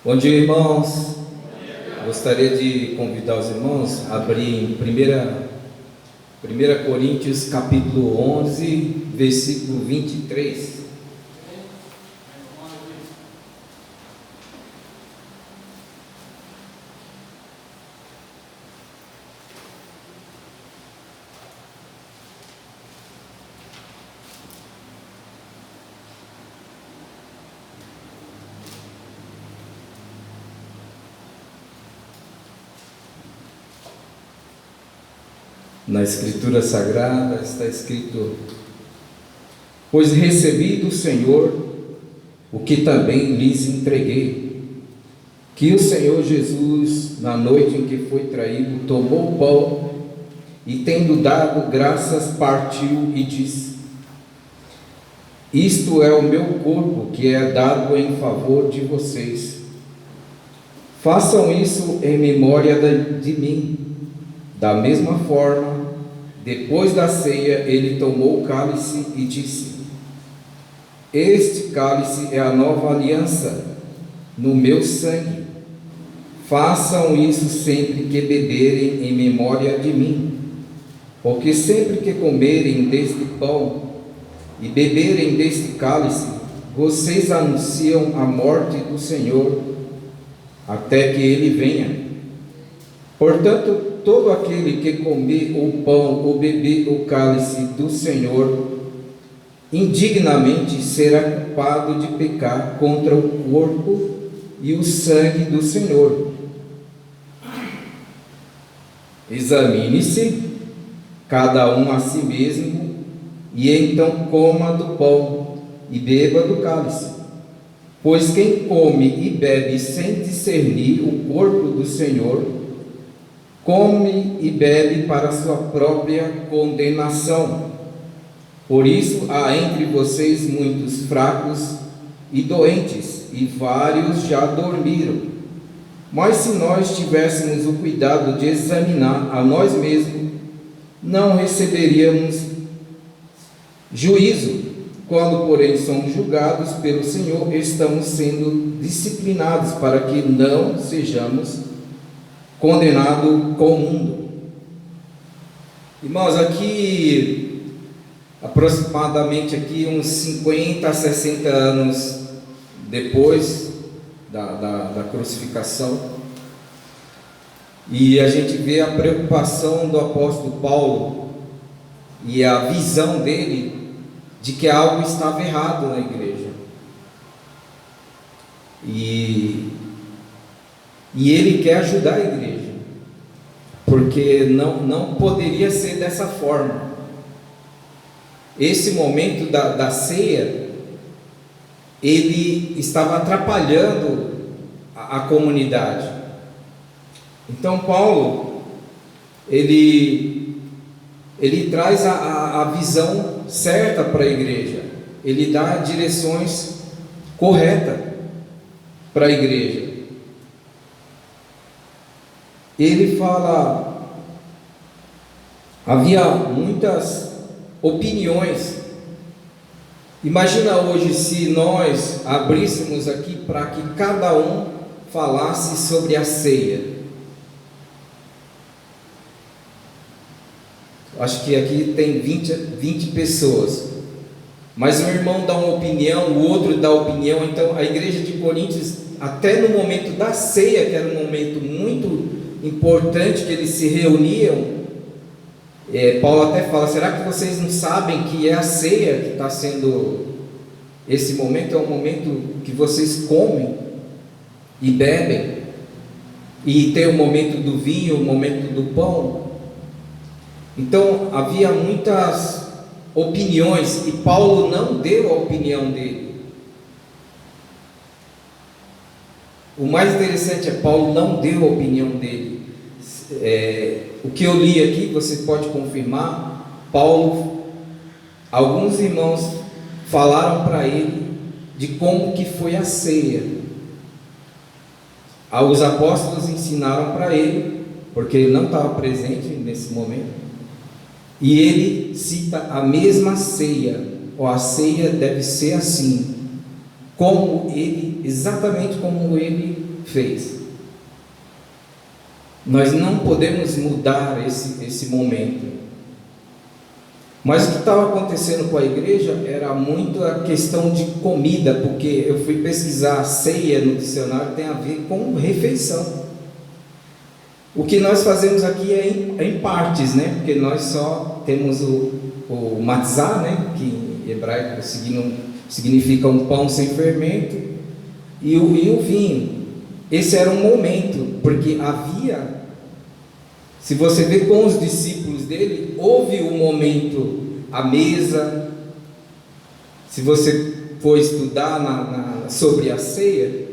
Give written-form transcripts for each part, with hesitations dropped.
Bom dia, irmãos. Gostaria de convidar os irmãos a abrir em 1 Coríntios capítulo 11, versículo 23. Na Escritura Sagrada está escrito: pois recebi do Senhor o que também lhes entreguei, que o Senhor Jesus, na noite em que foi traído, tomou o pão e, tendo dado graças, partiu e disse: isto é o meu corpo, que é dado em favor de vocês. Façam isso em memória de mim. Da mesma forma, depois da ceia, ele tomou o cálice e disse: este cálice é a nova aliança no meu sangue. Façam isso sempre que beberem em memória de mim. Porque sempre que comerem deste pão e beberem deste cálice, vocês anunciam a morte do Senhor até que ele venha. Portanto, todo aquele que comer o pão ou beber o cálice do Senhor indignamente será culpado de pecar contra o corpo e o sangue do Senhor. Examine-se cada um a si mesmo, e então coma do pão e beba do cálice. Pois quem come e bebe sem discernir o corpo do Senhor, come e bebe para sua própria condenação. Por isso há entre vocês muitos fracos e doentes, e vários já dormiram. Mas se nós tivéssemos o cuidado de examinar a nós mesmos, não receberíamos juízo. Quando, porém, somos julgados pelo Senhor, estamos sendo disciplinados para que não sejamos condenados com o mundo. Irmãos, aqui, aproximadamente aqui uns 50 a 60 anos depois da crucificação, e a gente vê a preocupação do apóstolo Paulo e a visão dele de que algo estava errado na igreja. E ele quer ajudar a igreja, porque não poderia ser dessa forma. Esse momento da ceia, ele estava atrapalhando a comunidade. Então Paulo, ele traz a visão certa para a igreja, ele dá direções corretas para a igreja. Ele fala, havia muitas opiniões. Imagina hoje se nós abríssemos aqui para que cada um falasse sobre a ceia. Acho que aqui tem 20 pessoas, mas um irmão dá uma opinião, o outro dá opinião. Então a igreja de Coríntios, até no momento da ceia, que era um momento muito importante, que eles se reuniam, Paulo até fala: será que vocês não sabem que é a ceia que está sendo, esse momento é um momento que vocês comem e bebem, e tem o momento do vinho, o momento do pão. Então havia muitas opiniões, e Paulo não deu a opinião dele. O mais interessante é Paulo não deu a opinião dele. O que eu li aqui, você pode confirmar, Paulo, alguns irmãos falaram para ele de como que foi a ceia. Os apóstolos ensinaram para ele, porque ele não estava presente nesse momento, e ele cita a mesma ceia, ou a ceia deve ser assim, exatamente como ele fez. Nós não podemos mudar esse momento. Mas o que estava acontecendo com a igreja era muito a questão de comida, porque eu fui pesquisar ceia no dicionário, tem a ver com refeição. O que nós fazemos aqui é em partes, né? Porque nós só temos o matzá, né? Que em hebraico significa um pão sem fermento, e o vinho. Esse era um momento, porque havia, se você vê com os discípulos dele, houve um momento, a mesa. Se você for estudar sobre a ceia,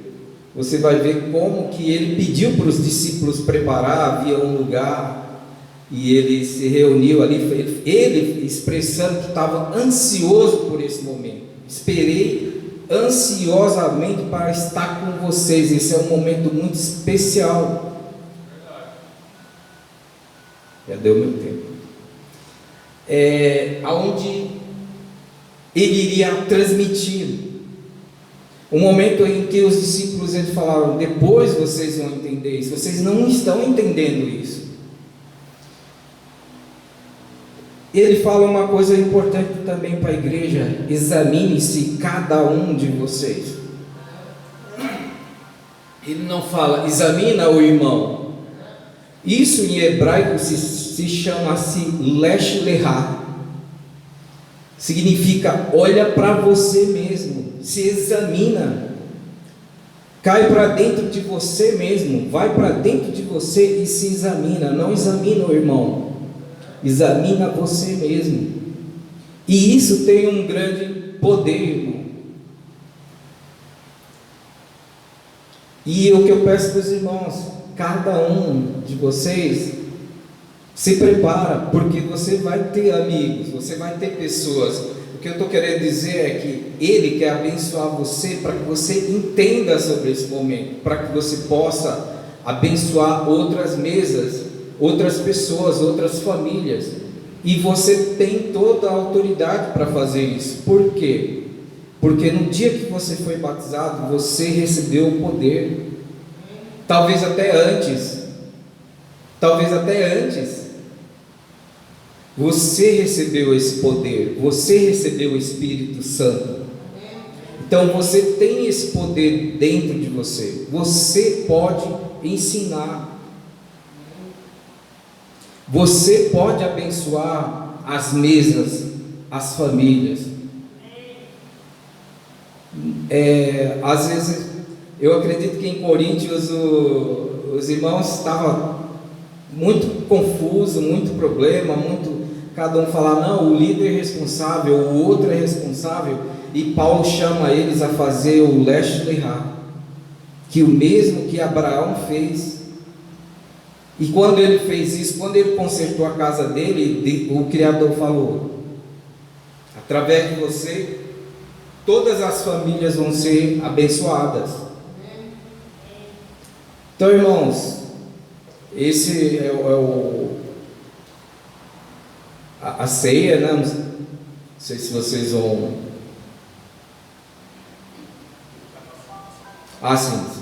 você vai ver como que ele pediu para os discípulos preparar, havia um lugar, e ele se reuniu ali, ele expressando que estava ansioso por esse momento. Esperei ansiosamente para estar com vocês, esse é um momento muito especial. Já deu meu tempo. Onde ele iria transmitir o momento em que os discípulos eles falaram: depois vocês vão entender isso, vocês não estão entendendo isso. Ele fala uma coisa importante também para a igreja: examine-se cada um de vocês. Ele não fala examina o irmão. Isso em hebraico se chama-se lesh lehá. Significa olha para você mesmo, se examina, cai para dentro de você mesmo, vai para dentro de você e se examina. Não examina o irmão, examina você mesmo. E isso tem um grande poder, irmão. E o que eu peço para os irmãos, cada um de vocês se prepara, porque você vai ter amigos, você vai ter pessoas. O que eu estou querendo dizer é que Ele quer abençoar você para que você entenda sobre esse momento, para que você possa abençoar outras mesas, outras pessoas, outras famílias. E você tem toda a autoridade para fazer isso. Por quê? Porque no dia que você foi batizado, você recebeu o poder. Talvez até antes. Você recebeu esse poder, você recebeu o Espírito Santo. Então você tem esse poder dentro de você. Você pode ensinar. Você pode abençoar as mesas, as famílias. Às vezes, eu acredito que em Coríntios os irmãos estavam muito confusos, muito problema, cada um falar, não, o líder é responsável, o outro é responsável, e Paulo chama eles a fazer o lesh lehá, que o mesmo que Abraão fez. E quando ele fez isso, quando ele consertou a casa dele, o Criador falou: através de você, todas as famílias vão ser abençoadas. Então, irmãos, esse é a ceia, né? Não sei se vocês vão. Sim.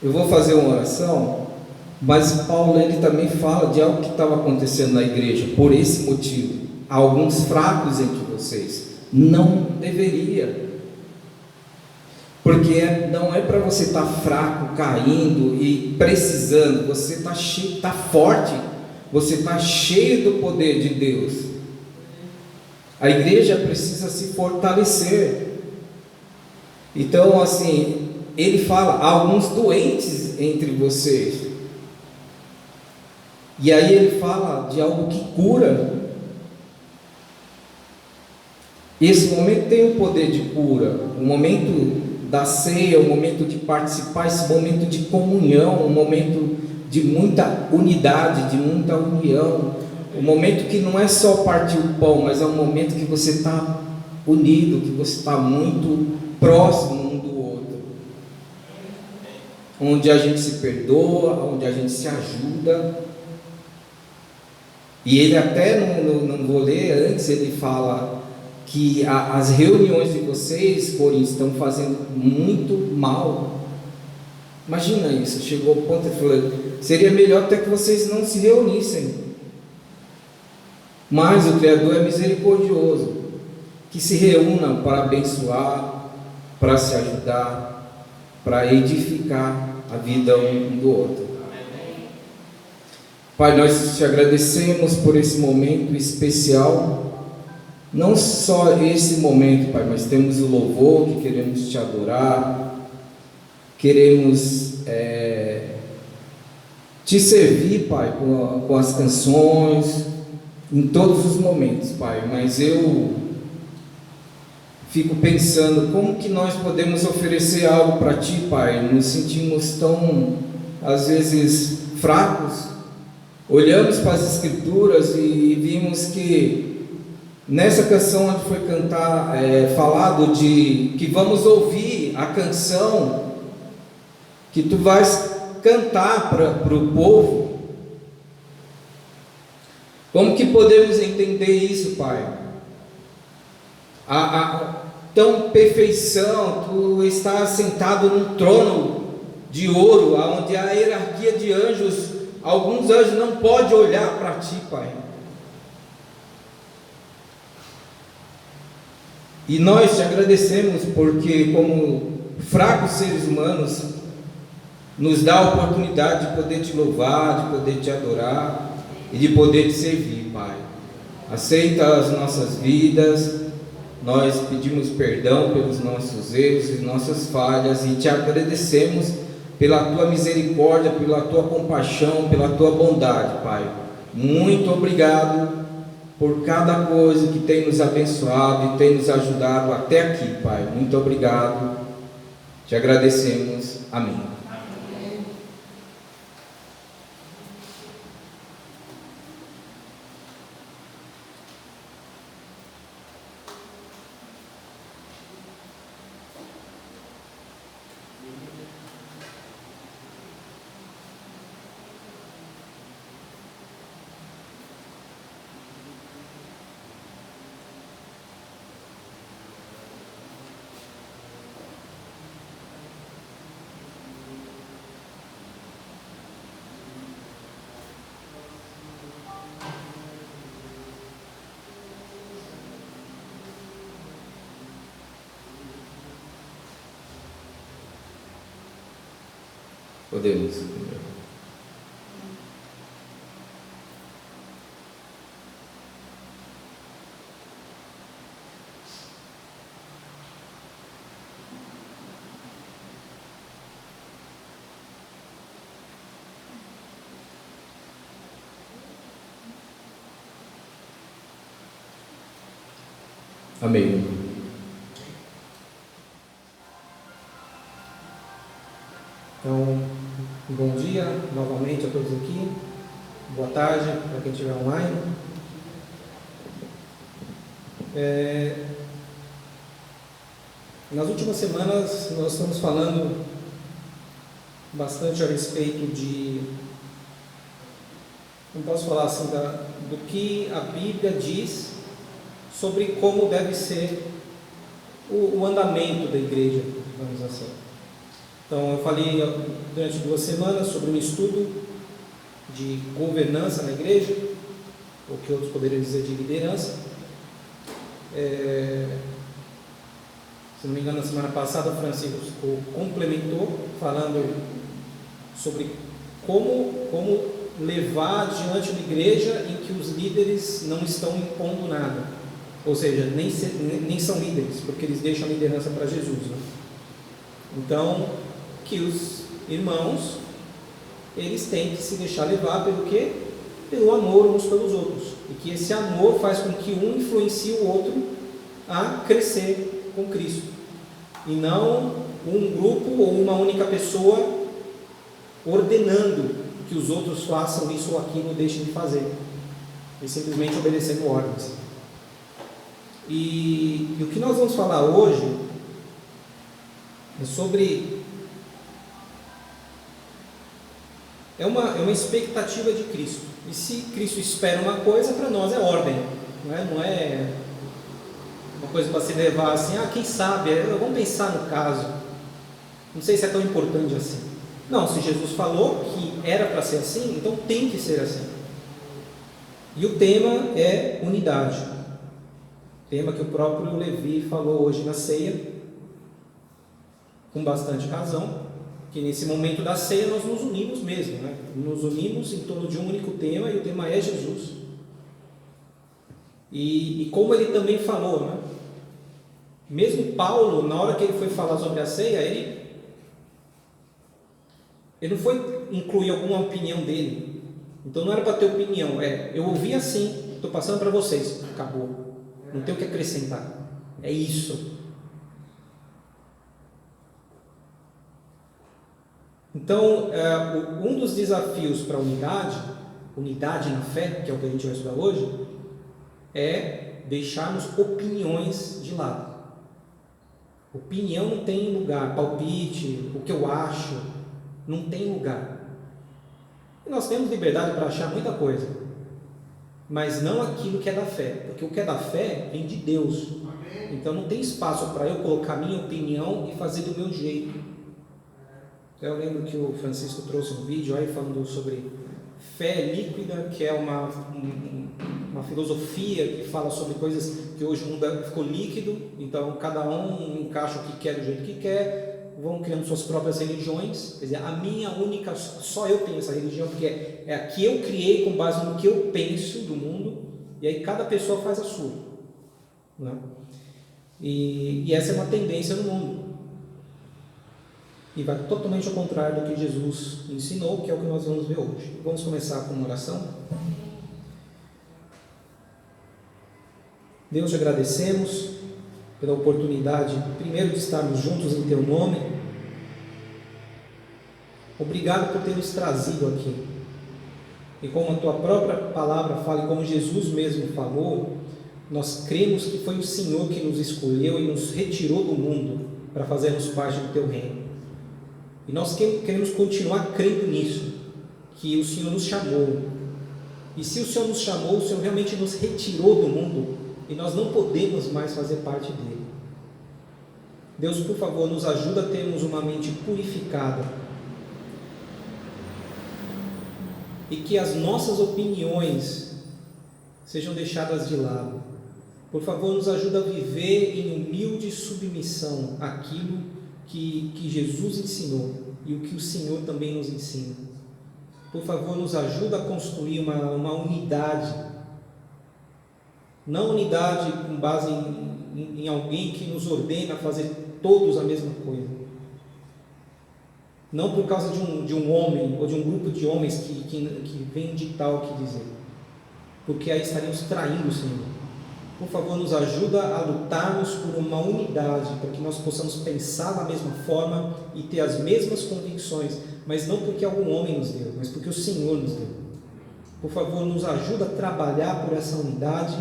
Eu vou fazer uma oração, mas Paulo ele também fala de algo que estava acontecendo na igreja. Por esse motivo, há alguns fracos entre vocês. Não deveria, porque não é para você estar fraco, caindo e precisando. Você está forte, você está cheio do poder de Deus. A igreja precisa se fortalecer. Então, assim, ele fala: há alguns doentes entre vocês. E aí ele fala de algo que cura. Esse momento tem o poder de cura. O momento da ceia, o momento de participar, esse momento de comunhão, um momento de muita unidade, de muita união. Um momento que não é só partir o pão, mas é um momento que você está unido, que você está muito próximo um do outro, onde a gente se perdoa, onde a gente se ajuda. E ele até, não vou ler antes, ele fala que as reuniões de vocês, Coríntios, estão fazendo muito mal. Imagina isso, chegou ao ponto de falar, seria melhor até que vocês não se reunissem. Mas o Criador é misericordioso, que se reúnam para abençoar, para se ajudar, para edificar a vida um do outro. Pai, nós te agradecemos por esse momento especial, não só esse momento, Pai, mas temos o louvor que queremos te adorar, queremos te servir, Pai, com as canções, em todos os momentos, Pai, mas eu fico pensando como que nós podemos oferecer algo para Ti, Pai. Nos sentimos tão, às vezes, fracos. Olhamos para as Escrituras e vimos que nessa canção onde foi falado de que vamos ouvir a canção que Tu vais cantar para o povo. Como que podemos entender isso, Pai? Tão perfeição, Tu estás sentado num trono de ouro, onde a hierarquia de anjos, alguns anjos não podem olhar para Ti, Pai. E nós te agradecemos porque, como fracos seres humanos, nos dá a oportunidade de poder Te louvar, de poder Te adorar e de poder Te servir, Pai. Aceita as nossas vidas, nós pedimos perdão pelos nossos erros e nossas falhas e Te agradecemos pela Tua misericórdia, pela Tua compaixão, pela Tua bondade, Pai. Muito obrigado por cada coisa que tem nos abençoado e tem nos ajudado até aqui, Pai. Muito obrigado, Te agradecemos. Amém. Podemos. Amém. Então, bom dia novamente a todos aqui, boa tarde para quem estiver online. Nas últimas semanas nós estamos falando bastante a respeito de, não posso falar assim, do que a Bíblia diz sobre como deve ser o andamento da igreja, vamos dizer assim. Então, eu falei durante 2 semanas sobre um estudo de governança na igreja, ou que outros poderiam dizer de liderança. Se não me engano, na semana passada, o Francisco complementou, falando sobre como levar adiante uma igreja em que os líderes não estão impondo nada, ou seja, nem são líderes, porque eles deixam a liderança para Jesus, né? Então, que os irmãos, eles têm que se deixar levar pelo quê? Pelo amor uns pelos outros, e que esse amor faz com que um influencie o outro a crescer com Cristo, e não um grupo ou uma única pessoa ordenando que os outros façam isso ou aquilo ou deixem de fazer, e simplesmente obedecendo ordens. E o que nós vamos falar hoje É sobre... É uma expectativa de Cristo. E se Cristo espera uma coisa, para nós é ordem. Não é uma coisa para se levar assim, quem sabe, vamos pensar no caso. Não sei se é tão importante assim. Não, se Jesus falou que era para ser assim, então tem que ser assim. E o tema é unidade. Tema que o próprio Levi falou hoje na ceia, com bastante razão, que nesse momento da ceia nós nos unimos mesmo, né? Nos unimos em torno de um único tema, e o tema é Jesus. E como ele também falou, né? Mesmo Paulo, na hora que ele foi falar sobre a ceia, ele não foi incluir alguma opinião dele. Então não era para ter opinião, eu ouvi assim, estou passando para vocês, acabou, não tem o que acrescentar, é isso. Então, um dos desafios para a unidade na fé, que é o que a gente vai estudar hoje, é deixarmos opiniões de lado. Opinião não tem lugar, palpite, o que eu acho, não tem lugar. E nós temos liberdade para achar muita coisa, mas não aquilo que é da fé, porque o que é da fé vem de Deus. Então não tem espaço para eu colocar minha opinião e fazer do meu jeito. Eu lembro que o Francisco trouxe um vídeo aí falando sobre fé líquida, que é uma filosofia que fala sobre coisas que hoje o mundo ficou líquido, então cada um encaixa o que quer do jeito que quer, vão criando suas próprias religiões. Quer dizer, a minha única, só eu tenho essa religião, porque é a que eu criei com base no que eu penso do mundo, e aí cada pessoa faz a sua, né? E essa é uma tendência no mundo. E vai totalmente ao contrário do que Jesus ensinou, que é o que nós vamos ver hoje. Vamos começar com uma oração. Deus, te agradecemos pela oportunidade, primeiro, de estarmos juntos em Teu nome. Obrigado por ter nos trazido aqui. E como a Tua própria palavra fala, e como Jesus mesmo falou, nós cremos que foi o Senhor que nos escolheu e nos retirou do mundo para fazermos parte do Teu reino. E nós queremos continuar crendo nisso, que o Senhor nos chamou. E se o Senhor nos chamou, o Senhor realmente nos retirou do mundo, e nós não podemos mais fazer parte dele. Deus, por favor, nos ajuda a termos uma mente purificada, e que as nossas opiniões sejam deixadas de lado. Por favor, nos ajuda a viver em humilde submissão àquilo que Jesus ensinou e o que o Senhor também nos ensina. Por favor, nos ajuda a construir uma unidade, não unidade com base em alguém que nos ordena a fazer todos a mesma coisa, não por causa de um homem ou de um grupo de homens que vem ditar o que dizer, porque aí estaríamos traindo o Senhor. Por favor, nos ajuda a lutarmos por uma unidade, para que nós possamos pensar da mesma forma e ter as mesmas convicções, mas não porque algum homem nos deu, mas porque o Senhor nos deu. Por favor, nos ajuda a trabalhar por essa unidade,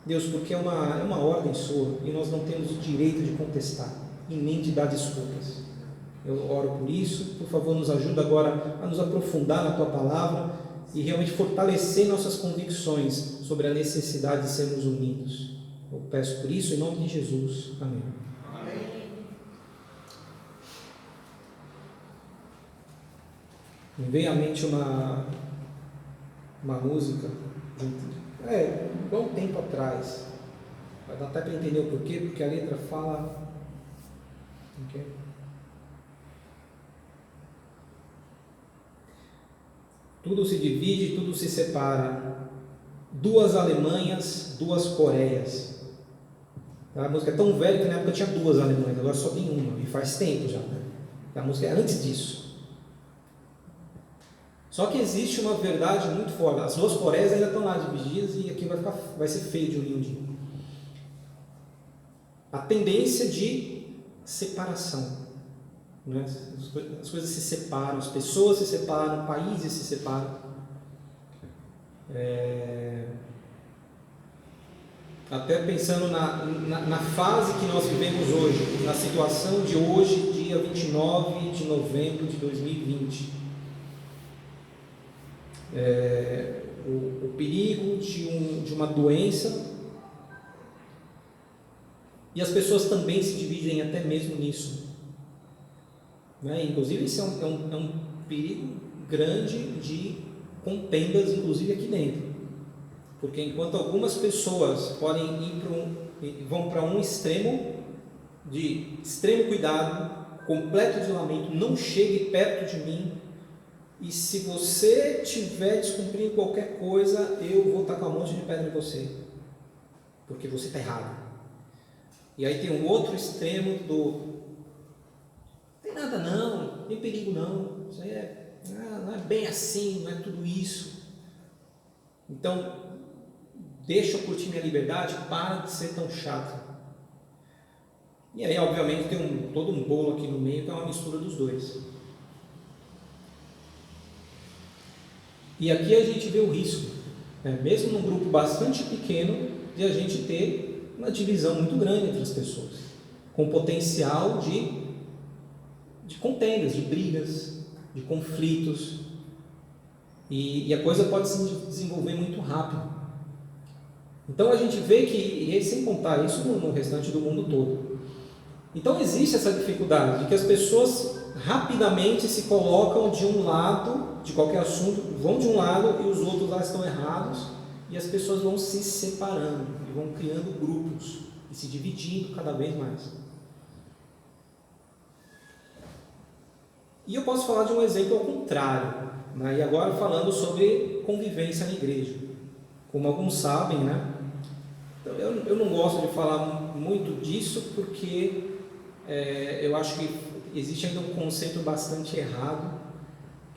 Deus, porque é uma ordem sua, e nós não temos o direito de contestar, e nem de dar desculpas. Eu oro por isso. Por favor, nos ajuda agora a nos aprofundar na Tua palavra, e realmente fortalecer nossas convicções sobre a necessidade de sermos unidos. Eu peço por isso em nome de Jesus. Amém. Amém. Me veio à mente uma música de um bom tempo atrás. Vai dar até para entender o porquê, porque a letra fala... Okay. Tudo se divide, tudo se separa. Duas Alemanhas, duas Coreias. A música é tão velha que na época tinha duas Alemanhas, agora só tem uma, e faz tempo já, né? A música é antes disso. Só que existe uma verdade muito forte. As duas Coreias ainda estão lá divididas, e aqui vai ser feio de unir um dia. A tendência de separação. Né? As coisas se separam, as pessoas se separam, países se separam. até pensando na fase que nós vivemos hoje, na situação de hoje, dia 29 de novembro de 2020. O perigo de uma doença, e as pessoas também se dividem até mesmo nisso, né? Inclusive isso é um perigo grande de contendas, inclusive aqui dentro, porque enquanto algumas pessoas podem vão para um extremo de extremo cuidado, completo isolamento, não chegue perto de mim, e se você estiver descumprindo qualquer coisa, eu vou tacar um monte de pedra em você, porque você está errado. E aí tem um outro extremo não tem nada não, não tem perigo não, isso aí não é bem assim, não é tudo isso. Então, deixa eu curtir minha liberdade, para de ser tão chato. E aí, obviamente, tem todo um bolo aqui no meio, que é uma mistura dos dois. E aqui a gente vê o risco, né? Mesmo num grupo bastante pequeno, de a gente ter uma divisão muito grande entre as pessoas, com potencial de contendas, de brigas, de conflitos, e a coisa pode se desenvolver muito rápido. Então a gente vê que, e sem contar isso no restante do mundo todo, então existe essa dificuldade de que as pessoas rapidamente se colocam de um lado, de qualquer assunto, vão de um lado e os outros lá estão errados, e as pessoas vão se separando, e vão criando grupos, e se dividindo cada vez mais. E eu posso falar de um exemplo ao contrário, né? E agora falando sobre convivência na igreja. Como alguns sabem, né? Então, eu não gosto de falar muito disso, porque eu acho que existe ainda um conceito bastante errado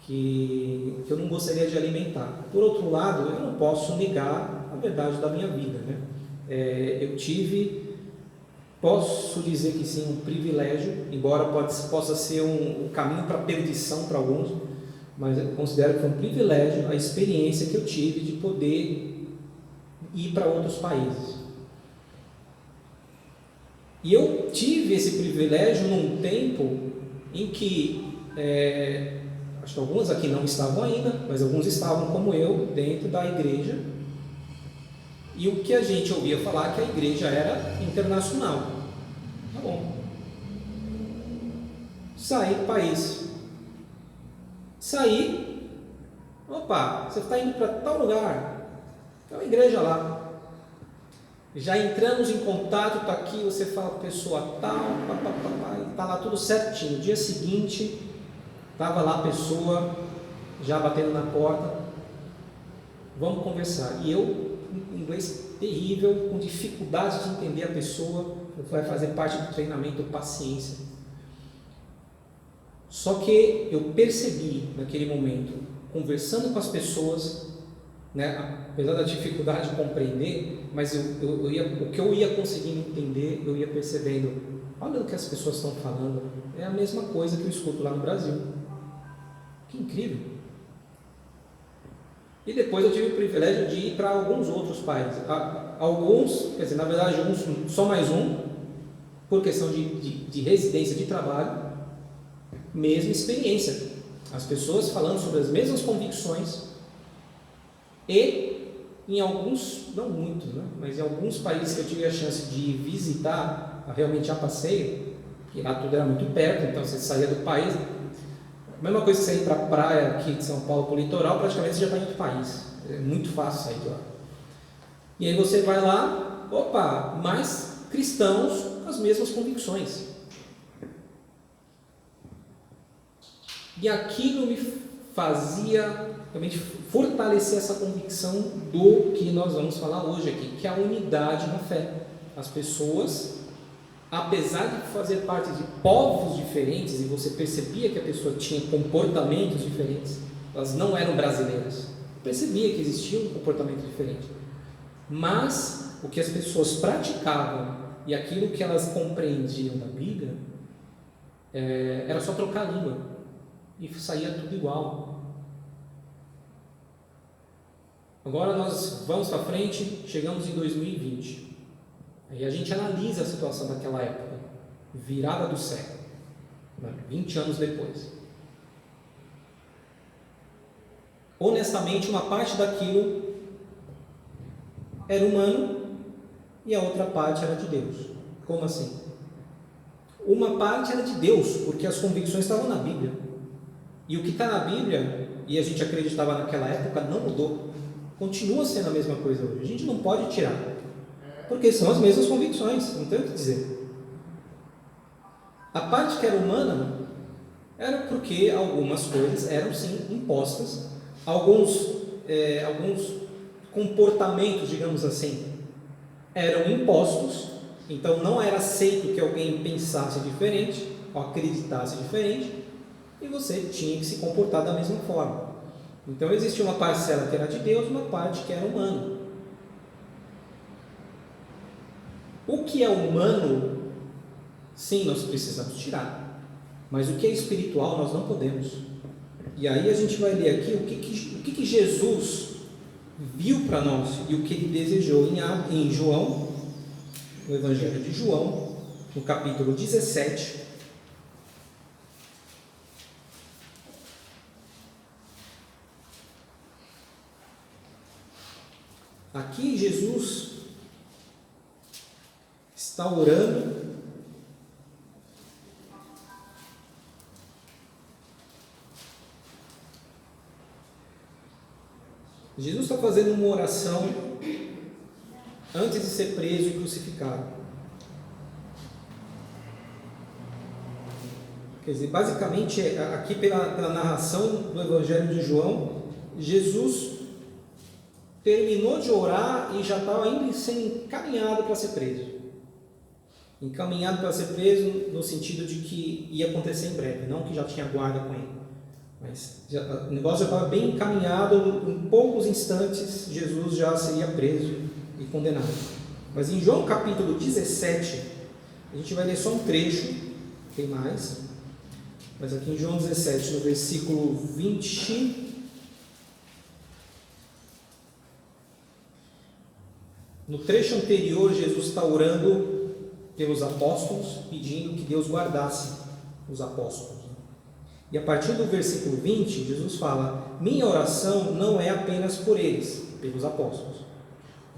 que eu não gostaria de alimentar. Por outro lado, eu não posso negar a verdade da minha vida, né? Eu posso dizer que sim, um privilégio, embora possa ser um caminho para a perdição para alguns, mas eu considero que foi um privilégio a experiência que eu tive de poder ir para outros países. E eu tive esse privilégio num tempo em que, acho que alguns aqui não estavam ainda, mas alguns estavam como eu, dentro da igreja, e o que a gente ouvia falar que a igreja era internacional. Tá bom. Saí do país. Saí, opa, você está indo para tal lugar, tem uma igreja lá. Já entramos em contato, está aqui, você fala com a pessoa tal, está lá tudo certinho. No dia seguinte, estava lá a pessoa, já batendo na porta, vamos conversar. E eu, inglês terrível, com dificuldade de entender a pessoa, vai fazer parte do treinamento paciência. Só que eu percebi naquele momento, conversando com as pessoas, né, apesar da dificuldade de compreender, mas o que eu ia conseguindo entender, eu ia percebendo, olha o que as pessoas estão falando, é a mesma coisa que eu escuto lá no Brasil. Que incrível! E depois eu tive o privilégio de ir para alguns outros países. Alguns, quer dizer, na verdade, só mais um, por questão de residência, de trabalho, mesma experiência. As pessoas falando sobre as mesmas convicções e em alguns, não muitos, né, mas em alguns países que eu tive a chance de visitar, realmente a passeio, que lá tudo era muito perto, então você saía do país, a mesma coisa que você ir para a praia aqui de São Paulo, para o litoral, praticamente você já está em outro país, é muito fácil sair de lá. E aí você vai lá, opa, mais cristãos com as mesmas convicções. E aquilo me fazia realmente fortalecer essa convicção do que nós vamos falar hoje aqui, que é a unidade na fé. As pessoas, apesar de fazer parte de povos diferentes, e você percebia que a pessoa tinha comportamentos diferentes, elas não eram brasileiras, percebia que existia um comportamento diferente, mas o que as pessoas praticavam e aquilo que elas compreendiam da Bíblia era só trocar a língua e saía tudo igual. Agora nós vamos para frente, chegamos em 2020. Aí a gente analisa a situação daquela época, virada do século, 20 anos depois. Honestamente, uma parte daquilo era humano e a outra parte era de Deus. Como assim? Uma parte era de Deus, porque as convicções estavam na Bíblia. E o que está na Bíblia, e a gente acreditava naquela época, não mudou. Continua sendo a mesma coisa hoje. A gente não pode tirar, porque são as mesmas convicções, não tem o que dizer. A parte que era humana era porque algumas coisas eram sim impostas, alguns comportamentos, digamos assim, eram impostos, então não era aceito que alguém pensasse diferente ou acreditasse diferente, e você tinha que se comportar da mesma forma. Então existia uma parcela que era de Deus, uma parte que era humana. O que é humano, sim, nós precisamos tirar, mas o que é espiritual nós não podemos. E aí a gente vai ler aqui o que Jesus viu para nós e o que ele desejou em João, no Evangelho de João, no capítulo 17. Aqui Jesus está orando Jesus está fazendo uma oração antes de ser preso e crucificado. Quer dizer, basicamente, aqui pela narração do Evangelho de João, Jesus terminou de orar e já estava indo sendo encaminhado para ser preso. Encaminhado para ser preso no sentido de que ia acontecer em breve, não que já tinha guarda com ele. Mas o negócio já estava bem encaminhado, em poucos instantes Jesus já seria preso e condenado. Mas em João capítulo 17, a gente vai ler só um trecho, tem mais, mas aqui em João 17, no versículo 20, no trecho anterior, Jesus está orando pelos apóstolos, pedindo que Deus guardasse os apóstolos. E a partir do versículo 20, Jesus fala: minha oração não é apenas por eles, pelos apóstolos.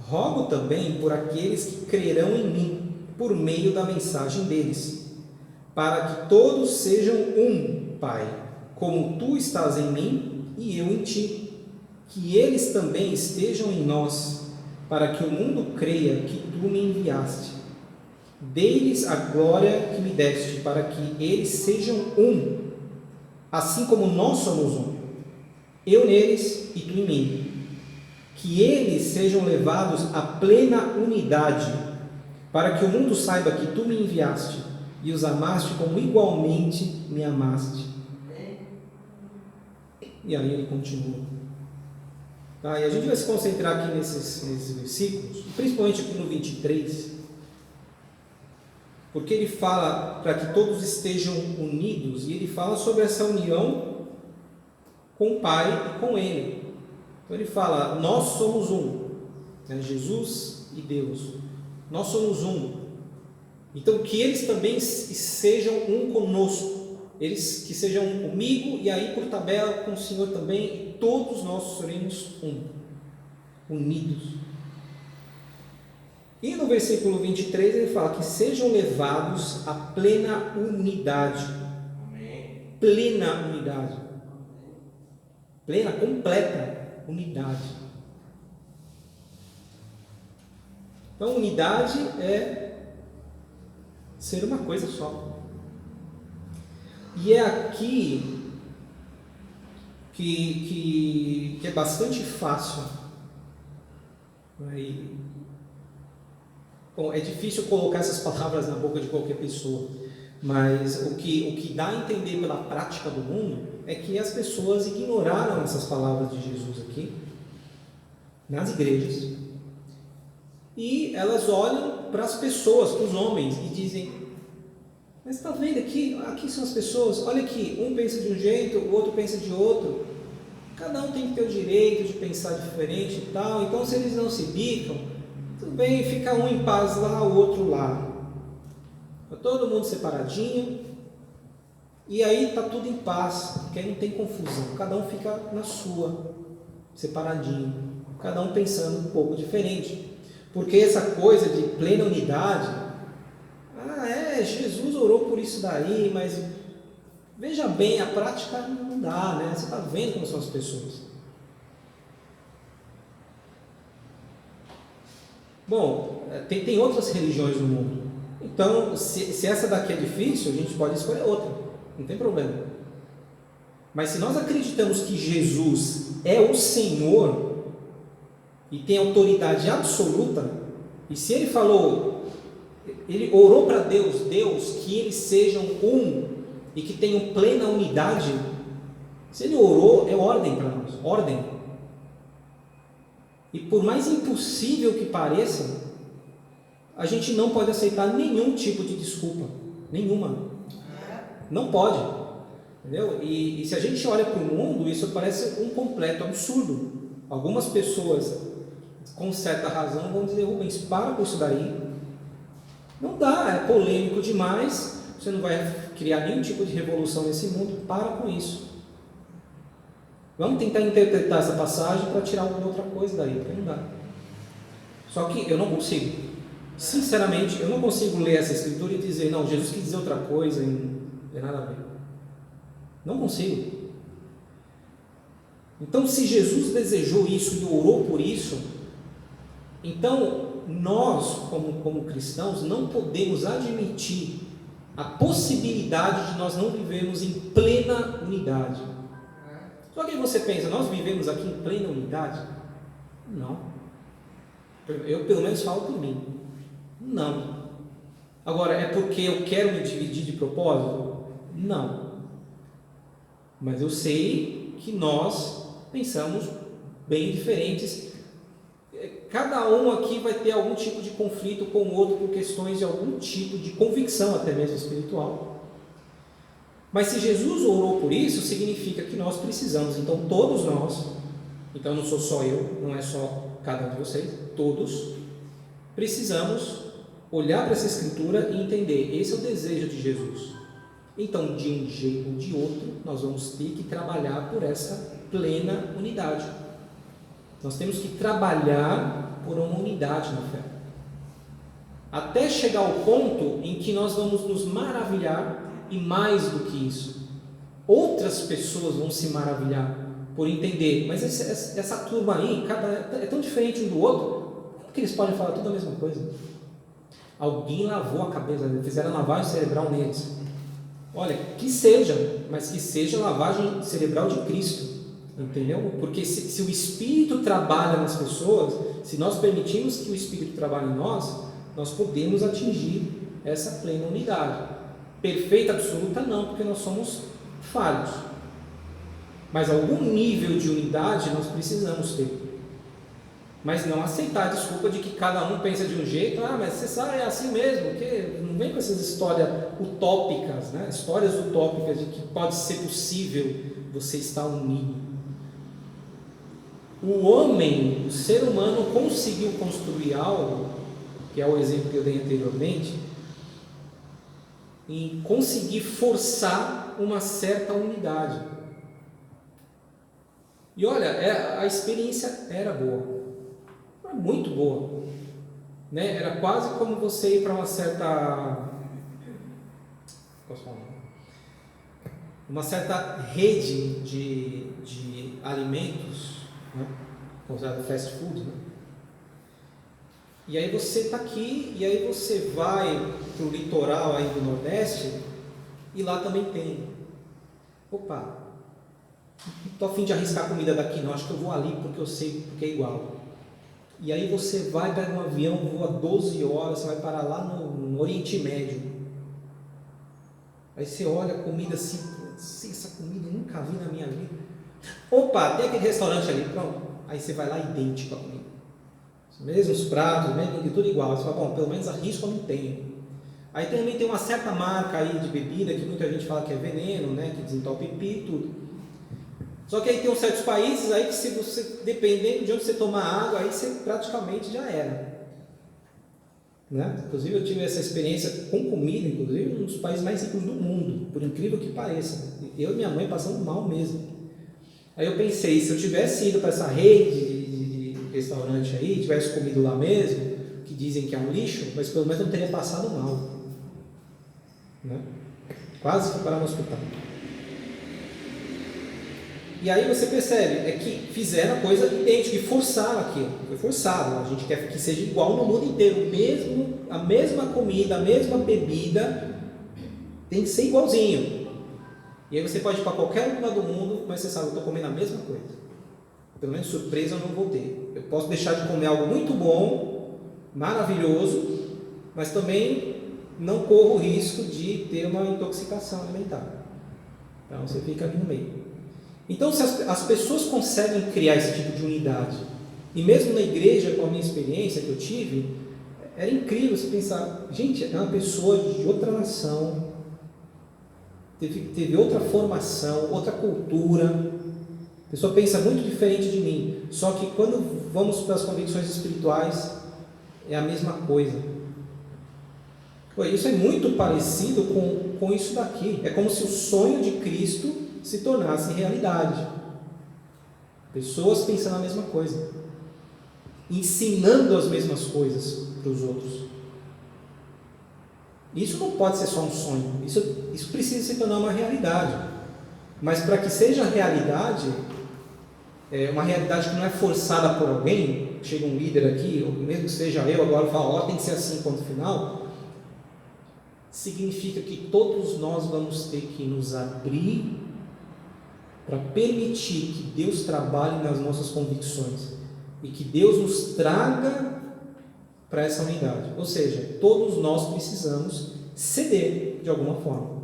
Rogo também por aqueles que crerão em mim, por meio da mensagem deles, para que todos sejam um, Pai, como tu estás em mim e eu em ti, que eles também estejam em nós, para que o mundo creia que tu me enviaste. Dei-lhes a glória que me deste, para que eles sejam um, assim como nós somos um, eu neles e tu em mim, que eles sejam levados à plena unidade, para que o mundo saiba que tu me enviaste e os amaste como igualmente me amaste. E aí ele continua. Tá? E a gente vai se concentrar aqui nesses versículos, principalmente aqui no 23, porque ele fala para que todos estejam unidos, e ele fala sobre essa união com o Pai e com Ele. Então ele fala: nós somos um, né? Jesus e Deus, nós somos um. Então que eles também sejam um conosco, eles que sejam um comigo, e aí por tabela com o Senhor também, e todos nós seremos um, unidos. E no versículo 23 ele fala que sejam levados à plena unidade. Amém. Plena unidade. Plena, completa unidade. Então, unidade é ser uma coisa só. E é aqui que é bastante fácil. Bom, é difícil colocar essas palavras na boca de qualquer pessoa, mas o que dá a entender pela prática do mundo é que as pessoas ignoraram essas palavras de Jesus aqui, nas igrejas, e elas olham para as pessoas, para os homens, e dizem: mas está vendo aqui são as pessoas, olha aqui, um pensa de um jeito, o outro pensa de outro, cada um tem que ter o direito de pensar diferente e tal, então se eles não se bicam, Tudo bem, fica um em paz lá, o outro lá. Tá todo mundo separadinho. E aí tá tudo em paz, porque aí não tem confusão. Cada um fica na sua, separadinho. Cada um pensando um pouco diferente. Porque essa coisa de plena unidade, Jesus orou por isso daí, mas veja bem, a prática não dá, né? Você está vendo como são as pessoas. Bom, tem outras religiões no mundo. Então, se essa daqui é difícil, a gente pode escolher outra, não tem problema. Mas se nós acreditamos que Jesus é o Senhor e tem autoridade absoluta, e se ele falou, ele orou para Deus, que eles sejam um e que tenham plena unidade, se ele orou, é ordem para nós, ordem. E por mais impossível que pareça, a gente não pode aceitar nenhum tipo de desculpa, nenhuma, não pode, entendeu? E se a gente olha para o mundo, isso parece um completo absurdo. Algumas pessoas, com certa razão, vão dizer: Rubens, para com isso daí, não dá, é polêmico demais, você não vai criar nenhum tipo de revolução nesse mundo, para com isso. Vamos tentar interpretar essa passagem para tirar alguma outra coisa daí, porque não dá. Só que eu não consigo, sinceramente, eu não consigo ler essa escritura e dizer: não, Jesus quis dizer outra coisa e não tem nada a ver. Não consigo. Então, se Jesus desejou isso e orou por isso, então nós, como cristãos, não podemos admitir a possibilidade de nós não vivermos em plena unidade. Só que você pensa: nós vivemos aqui em plena unidade? Não. Eu pelo menos falo por mim. Não. Agora, é porque eu quero me dividir de propósito? Não. Mas eu sei que nós pensamos bem diferentes. Cada um aqui vai ter algum tipo de conflito com o outro por questões de algum tipo de convicção, até mesmo espiritual. Mas se Jesus orou por isso, significa que nós precisamos, então todos nós, então não sou só eu, não é só cada um de vocês, todos precisamos olhar para essa escritura e entender: esse é o desejo de Jesus. Então, de um jeito ou de outro, nós vamos ter que trabalhar por essa plena unidade. Nós temos que trabalhar por uma unidade na fé, até chegar ao ponto em que nós vamos nos maravilhar. E mais do que isso, outras pessoas vão se maravilhar por entender: mas essa turma aí, é tão diferente um do outro, como que eles podem falar tudo a mesma coisa? Alguém lavou a cabeça, fizeram lavagem cerebral neles. Olha, que seja, mas que seja lavagem cerebral de Cristo, entendeu? Porque se o Espírito trabalha nas pessoas, se nós permitirmos que o Espírito trabalhe em nós, nós podemos atingir essa plena unidade. Perfeita, absoluta não, porque nós somos falhos, mas algum nível de unidade nós precisamos ter. Mas não aceitar a desculpa de que cada um pensa de um jeito: mas você sabe, é assim mesmo, que não vem com essas histórias utópicas, né? Histórias utópicas de que pode ser possível você estar unido. O homem, o ser humano, conseguiu construir algo, que é o exemplo que eu dei anteriormente, em conseguir forçar uma certa unidade. E olha, a experiência era boa, era muito boa, né? Era quase como você ir para uma certa, uma certa rede de alimentos, né? Considerado fast food, né? E aí você está aqui, e aí você vai para o litoral aí do Nordeste, e lá também tem. Opa, não estou a fim de arriscar comida daqui não, acho que eu vou ali porque eu sei que é igual. E aí você vai, pega um avião, voa 12 horas, você vai parar lá no Oriente Médio. Aí você olha a comida assim: essa comida eu nunca vi na minha vida. Opa, tem aquele restaurante ali, pronto. Aí você vai lá, idêntico a comida. Os mesmos pratos, tudo igual. Você fala: bom, pelo menos a risco eu não tenho. Aí também tem uma certa marca aí de bebida que muita gente fala que é veneno, né, que desentope pipi e tudo. Só que aí tem uns certos países aí que, se você, dependendo de onde você tomar água, aí você praticamente já era. né? Inclusive eu tive essa experiência com comida, inclusive um dos países mais ricos do mundo, por incrível que pareça. Eu e minha mãe passando mal mesmo. Aí eu pensei, se eu tivesse ido para essa rede de restaurante aí, tivesse comido lá mesmo, que dizem que é um lixo, mas pelo menos eu não teria passado mal, né? Quase fui parar no hospital. E aí você percebe, é que fizeram a coisa idêntica, e forçaram aquilo, foi forçado. A gente quer que seja igual no mundo inteiro, mesmo, a mesma comida, a mesma bebida, tem que ser igualzinho. E aí você pode ir para qualquer lugar do mundo, mas você sabe, eu estou comendo a mesma coisa. Pelo menos surpresa eu não vou ter. Eu posso deixar de comer algo muito bom, maravilhoso, mas também não corro o risco de ter uma intoxicação alimentar. Então você fica ali no meio. Então, se as pessoas conseguem criar esse tipo de unidade, e mesmo na igreja, com a minha experiência que eu tive, era incrível você pensar, gente, é uma pessoa de outra nação, teve outra formação, outra cultura, a pessoa pensa muito diferente de mim, só que quando vamos para as convicções espirituais, é a mesma coisa. Isso é muito parecido com isso daqui, é como se o sonho de Cristo se tornasse realidade. Pessoas pensando a mesma coisa, ensinando as mesmas coisas para os outros. Isso não pode ser só um sonho, isso precisa se tornar uma realidade. Mas para que seja realidade, uma realidade que não é forçada por alguém, chega um líder aqui, ou mesmo que seja eu agora, fala, tem que ser assim, ponto final, significa que todos nós vamos ter que nos abrir para permitir que Deus trabalhe nas nossas convicções e que Deus nos traga para essa unidade. Ou seja, todos nós precisamos ceder de alguma forma.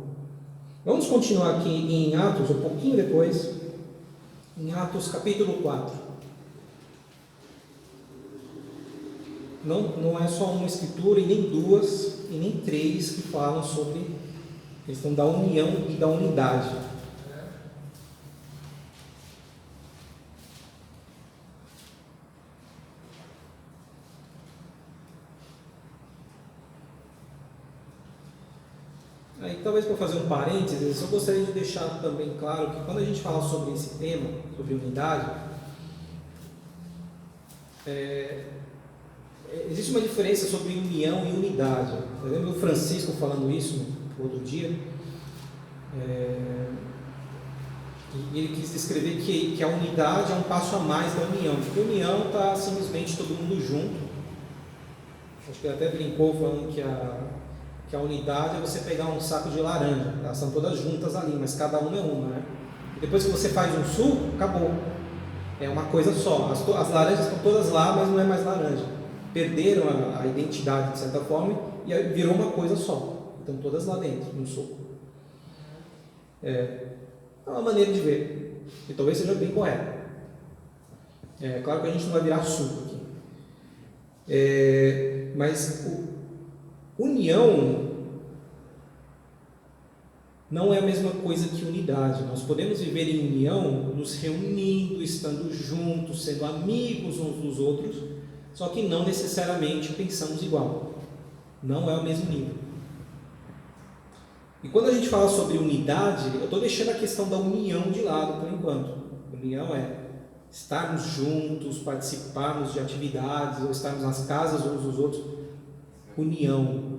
Vamos continuar aqui em Atos, um pouquinho depois, em Atos capítulo 4. Não é só uma escritura, e nem duas, e nem três que falam sobre a questão da união e da unidade. Aí, talvez para fazer um parênteses, eu gostaria de deixar também claro que quando a gente fala sobre esse tema, sobre unidade, existe uma diferença sobre união e unidade. Eu lembro do Francisco falando isso no outro dia, e ele quis descrever que a unidade é um passo a mais da união, porque a união está simplesmente todo mundo junto. Acho que ele até brincou falando que a unidade é você pegar um saco de laranja, elas são todas juntas ali, mas cada uma é uma, né? E depois que você faz um suco, acabou, é uma coisa só, as laranjas estão todas lá, mas não é mais laranja, perderam a identidade de certa forma e virou uma coisa só, estão todas lá dentro, no suco. É uma maneira de ver, e talvez seja bem correta. Claro que a gente não vai virar suco aqui, mas união não é a mesma coisa que unidade. Nós podemos viver em união, nos reunindo, estando juntos, sendo amigos uns dos outros, só que não necessariamente pensamos igual. Não é o mesmo nível. E quando a gente fala sobre unidade, eu estou deixando a questão da união de lado por enquanto. União é estarmos juntos, participarmos de atividades, ou estarmos nas casas uns dos outros. União,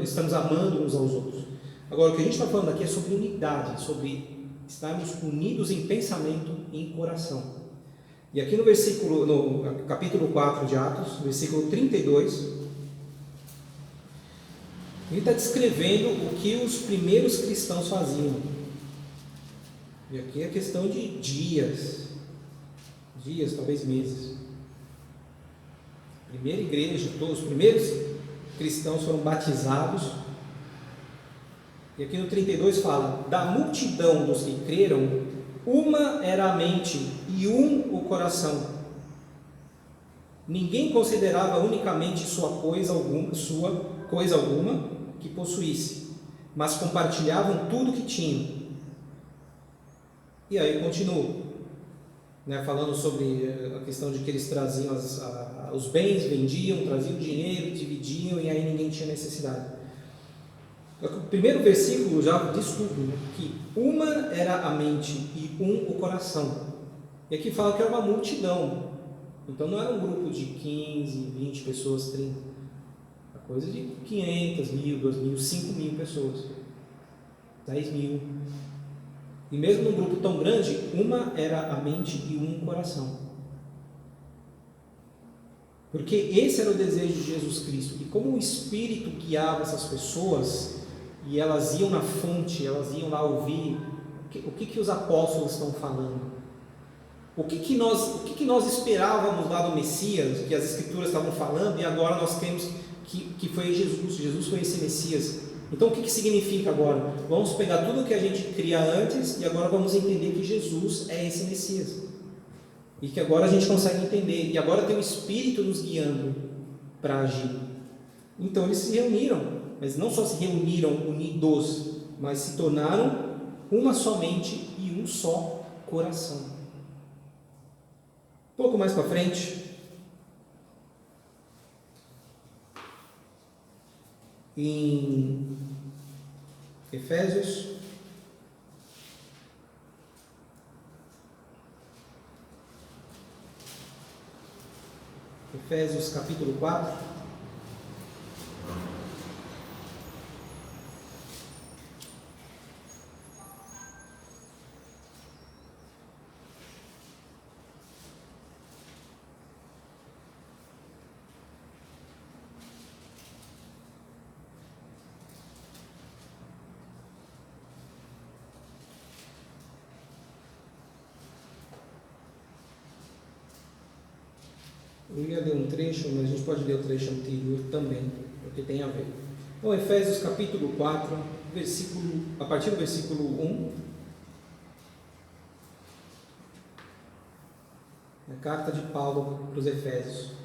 estamos amando uns aos outros. Agora, o que a gente está falando aqui é sobre unidade, sobre estarmos unidos em pensamento e em coração. E aqui no capítulo 4 de Atos, versículo 32, ele está descrevendo o que os primeiros cristãos faziam. E aqui é questão de dias, talvez meses. A primeira igreja, todos os primeiros cristãos foram batizados. E aqui no 32 fala: da multidão dos que creram, uma era a mente e o coração. Ninguém considerava unicamente sua coisa alguma que possuísse, mas compartilhavam tudo que tinham. E aí continua: né, falando sobre a questão de que eles traziam os bens, vendiam, traziam dinheiro, dividiam e aí ninguém tinha necessidade. O primeiro versículo já diz tudo, né, que uma era a mente e o coração. E aqui fala que era uma multidão. Então não era um grupo de 15, 20 pessoas, 30. Era coisa de 500, 1.000, 2.000, 5.000 pessoas. 10.000. E mesmo num grupo tão grande, uma era a mente e um coração. Porque esse era o desejo de Jesus Cristo. E como o Espírito guiava essas pessoas, e elas iam na fonte, elas iam lá ouvir o que os apóstolos estão falando. O que nós esperávamos lá do Messias, que as Escrituras estavam falando, e agora nós cremos que foi Jesus. Jesus foi esse Messias. Então o que significa agora? Vamos pegar tudo que a gente cria antes e agora vamos entender que Jesus é esse Messias. E que agora a gente consegue entender. E agora tem o Espírito nos guiando para agir. Então eles se reuniram. Mas não só se reuniram unidos, mas se tornaram uma só mente e um só coração. Um pouco mais para frente, em Efésios, capítulo 4. Eu ia ler um trecho, mas a gente pode ler o trecho anterior também, porque tem a ver. Então, Efésios capítulo 4, a partir do versículo 1, a carta de Paulo para os Efésios.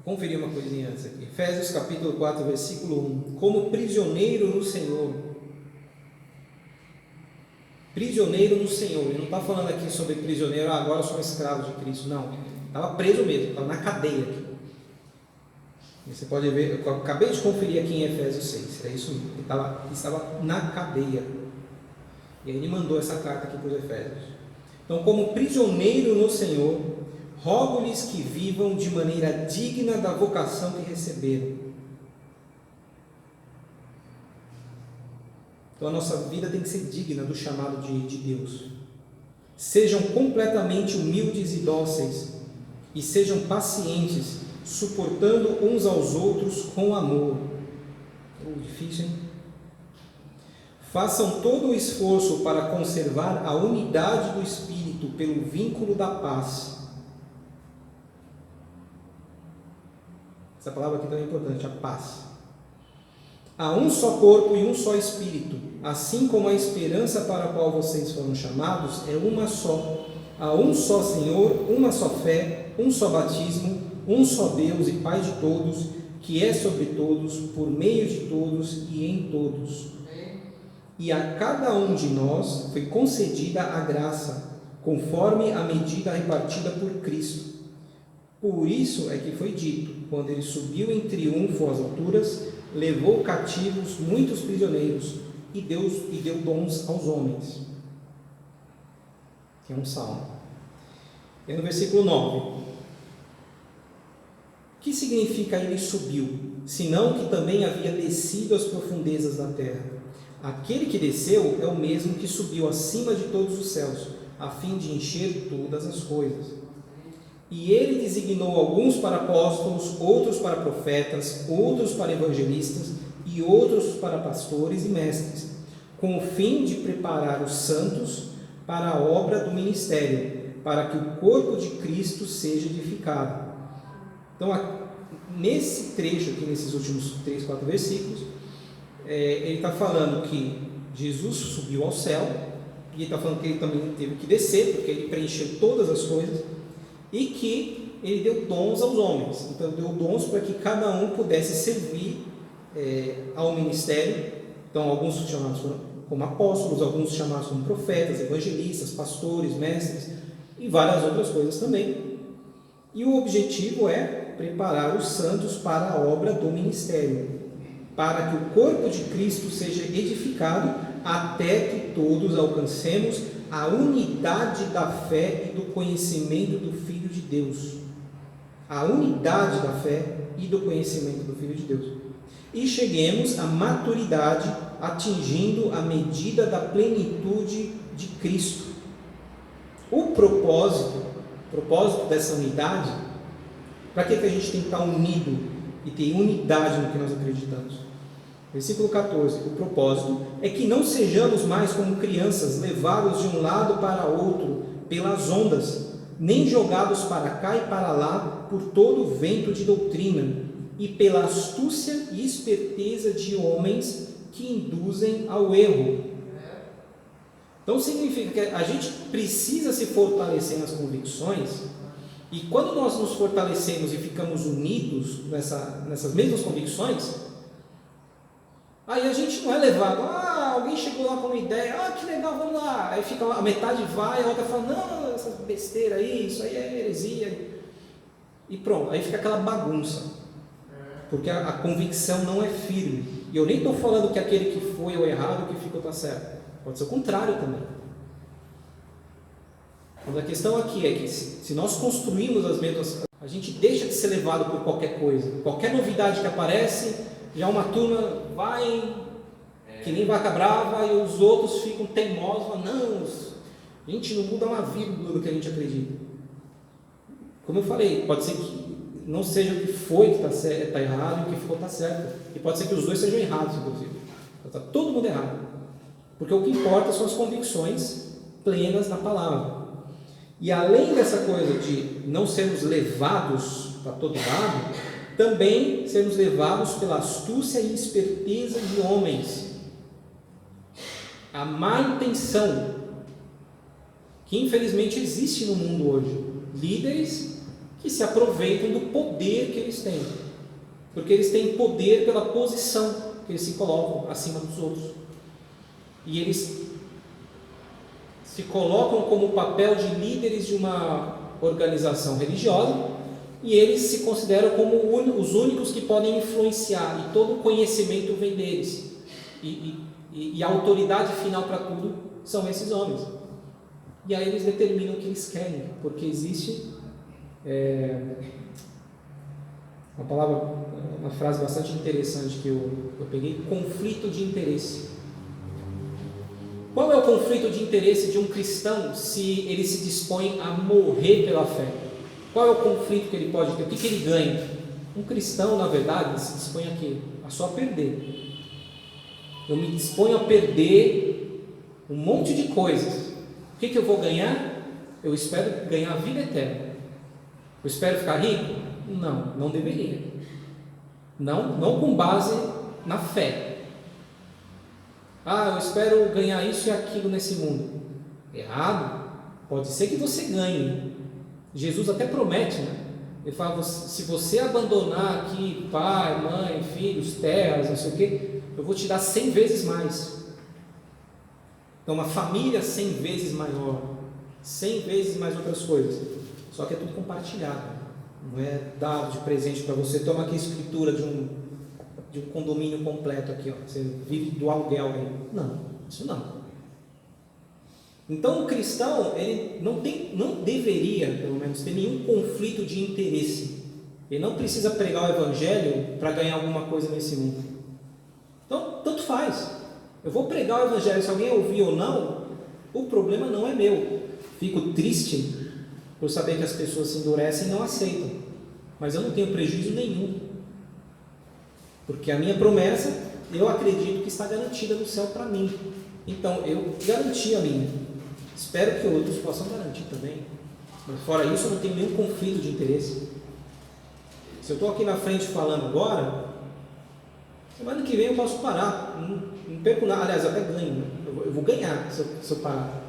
Conferir uma coisinha antes aqui. Efésios capítulo 4, versículo 1. Como prisioneiro no Senhor. Prisioneiro no Senhor. Ele não está falando aqui sobre prisioneiro, agora eu sou um escravo de Cristo. Não. Estava preso mesmo, estava na cadeia aqui. Você pode ver, eu acabei de conferir aqui em Efésios 6. É isso mesmo. Ele estava na cadeia. E aí ele mandou essa carta aqui para os Efésios. Então, como prisioneiro no Senhor, rogo-lhes que vivam de maneira digna da vocação que receberam. Então a nossa vida tem que ser digna do chamado de Deus. Sejam completamente humildes e dóceis, e sejam pacientes, suportando uns aos outros com amor. Difícil, hein? Façam todo o esforço para conservar a unidade do Espírito pelo vínculo da paz. Essa palavra aqui também é importante, a paz. Há um só corpo e um só Espírito, assim como a esperança para a qual vocês foram chamados é uma só. Há um só Senhor, uma só fé, um só batismo, um só Deus e Pai de todos, que é sobre todos, por meio de todos e em todos. E a cada um de nós foi concedida a graça, conforme a medida repartida por Cristo. Por isso é que foi dito, quando ele subiu em triunfo às alturas, levou cativos muitos prisioneiros e deu dons aos homens. Que é um salmo. E no versículo 9. O que significa ele subiu? Senão que também havia descido às profundezas da terra. Aquele que desceu é o mesmo que subiu acima de todos os céus, a fim de encher todas as coisas. E ele designou alguns para apóstolos, outros para profetas, outros para evangelistas e outros para pastores e mestres, com o fim de preparar os santos para a obra do ministério, para que o corpo de Cristo seja edificado. Então, nesse trecho aqui, nesses últimos 3, 4 versículos, ele está falando que Jesus subiu ao céu, e ele está falando que ele também teve que descer, porque ele preencheu todas as coisas, e que ele deu dons aos homens. Então, deu dons para que cada um pudesse servir ao ministério. Então, alguns chamados como apóstolos, alguns chamados como profetas, evangelistas, pastores, mestres, e várias outras coisas também. E o objetivo é preparar os santos para a obra do ministério, para que o corpo de Cristo seja edificado até que todos alcancemos a unidade da fé e do conhecimento do Filho de Deus. A unidade da fé e do conhecimento do Filho de Deus. E cheguemos à maturidade, atingindo a medida da plenitude de Cristo. O propósito dessa unidade, para que a gente tem que estar unido e ter unidade no que nós acreditamos? Versículo 14, o propósito é que não sejamos mais como crianças, levados de um lado para outro pelas ondas, nem jogados para cá e para lá por todo o vento de doutrina, e pela astúcia e esperteza de homens que induzem ao erro. Então significa que a gente precisa se fortalecer nas convicções, e quando nós nos fortalecemos e ficamos unidos nessas mesmas convicções, aí a gente não é levado, alguém chegou lá com uma ideia, que legal, vamos lá, aí fica a metade vai, a outra fala, não, essa besteira aí, isso aí é heresia, e pronto, aí fica aquela bagunça, porque a convicção não é firme. E eu nem estou falando que aquele que foi o errado, o que ficou está certo, pode ser o contrário também. Mas a questão aqui é que se nós construímos as mesmas, a gente deixa de ser levado por qualquer coisa, qualquer novidade que aparece, já uma turma vai que nem vaca brava e os outros ficam teimosos, não, a gente não muda uma vírgula do que a gente acredita. Como eu falei, pode ser que não seja o que foi que está errado e o que ficou está certo, e pode ser que os dois sejam errados, inclusive, está todo mundo errado, porque o que importa são as convicções plenas da palavra. E além dessa coisa de não sermos levados para todo lado, também sermos levados pela astúcia e esperteza de homens, a má intenção, que infelizmente existe no mundo hoje, líderes que se aproveitam do poder que eles têm, porque eles têm poder pela posição que eles se colocam acima dos outros, e eles se colocam como papel de líderes de uma organização religiosa, e eles se consideram como os únicos que podem influenciar, e todo o conhecimento vem deles, e a autoridade final para tudo são esses homens, e aí eles determinam o que eles querem, porque existe uma frase bastante interessante que eu peguei, conflito de interesse. Qual é o conflito de interesse de um cristão se ele se dispõe a morrer pela fé? Qual é o conflito que ele pode ter? O que ele ganha? Um cristão, na verdade, se dispõe a quê? A só perder. Eu me disponho a perder um monte de coisas. O que eu vou ganhar? Eu espero ganhar a vida eterna. Eu espero ficar rico? Não deveria. Não com base na fé. Eu espero ganhar isso e aquilo nesse mundo. Errado. Pode ser que você ganhe. Jesus até promete, né? Ele fala, se você abandonar aqui pai, mãe, filhos, terras, não sei o que, eu vou te dar 100 vezes mais. Então uma família 100 vezes maior, 100 vezes mais outras coisas. Só que é tudo compartilhado. Não é dado de presente para você. Toma aqui a escritura de um condomínio completo aqui, você vive do aluguel aí. Não, isso não. Então o cristão, ele não deveria, pelo menos, ter nenhum conflito de interesse. Ele não precisa pregar o evangelho para ganhar alguma coisa nesse mundo. Então, tanto faz. Eu vou pregar o evangelho, se alguém ouvir ou não, o problema não é meu. Fico triste por saber que as pessoas se endurecem e não aceitam, mas eu não tenho prejuízo nenhum, porque a minha promessa, eu acredito que está garantida no céu para mim. Então eu garanti a minha, espero que outros possam garantir também, mas fora isso eu não tenho nenhum conflito de interesse. Se eu estou aqui na frente falando agora, semana que vem eu posso parar, não perco nada, aliás eu até ganho, né? Eu vou ganhar se eu parar.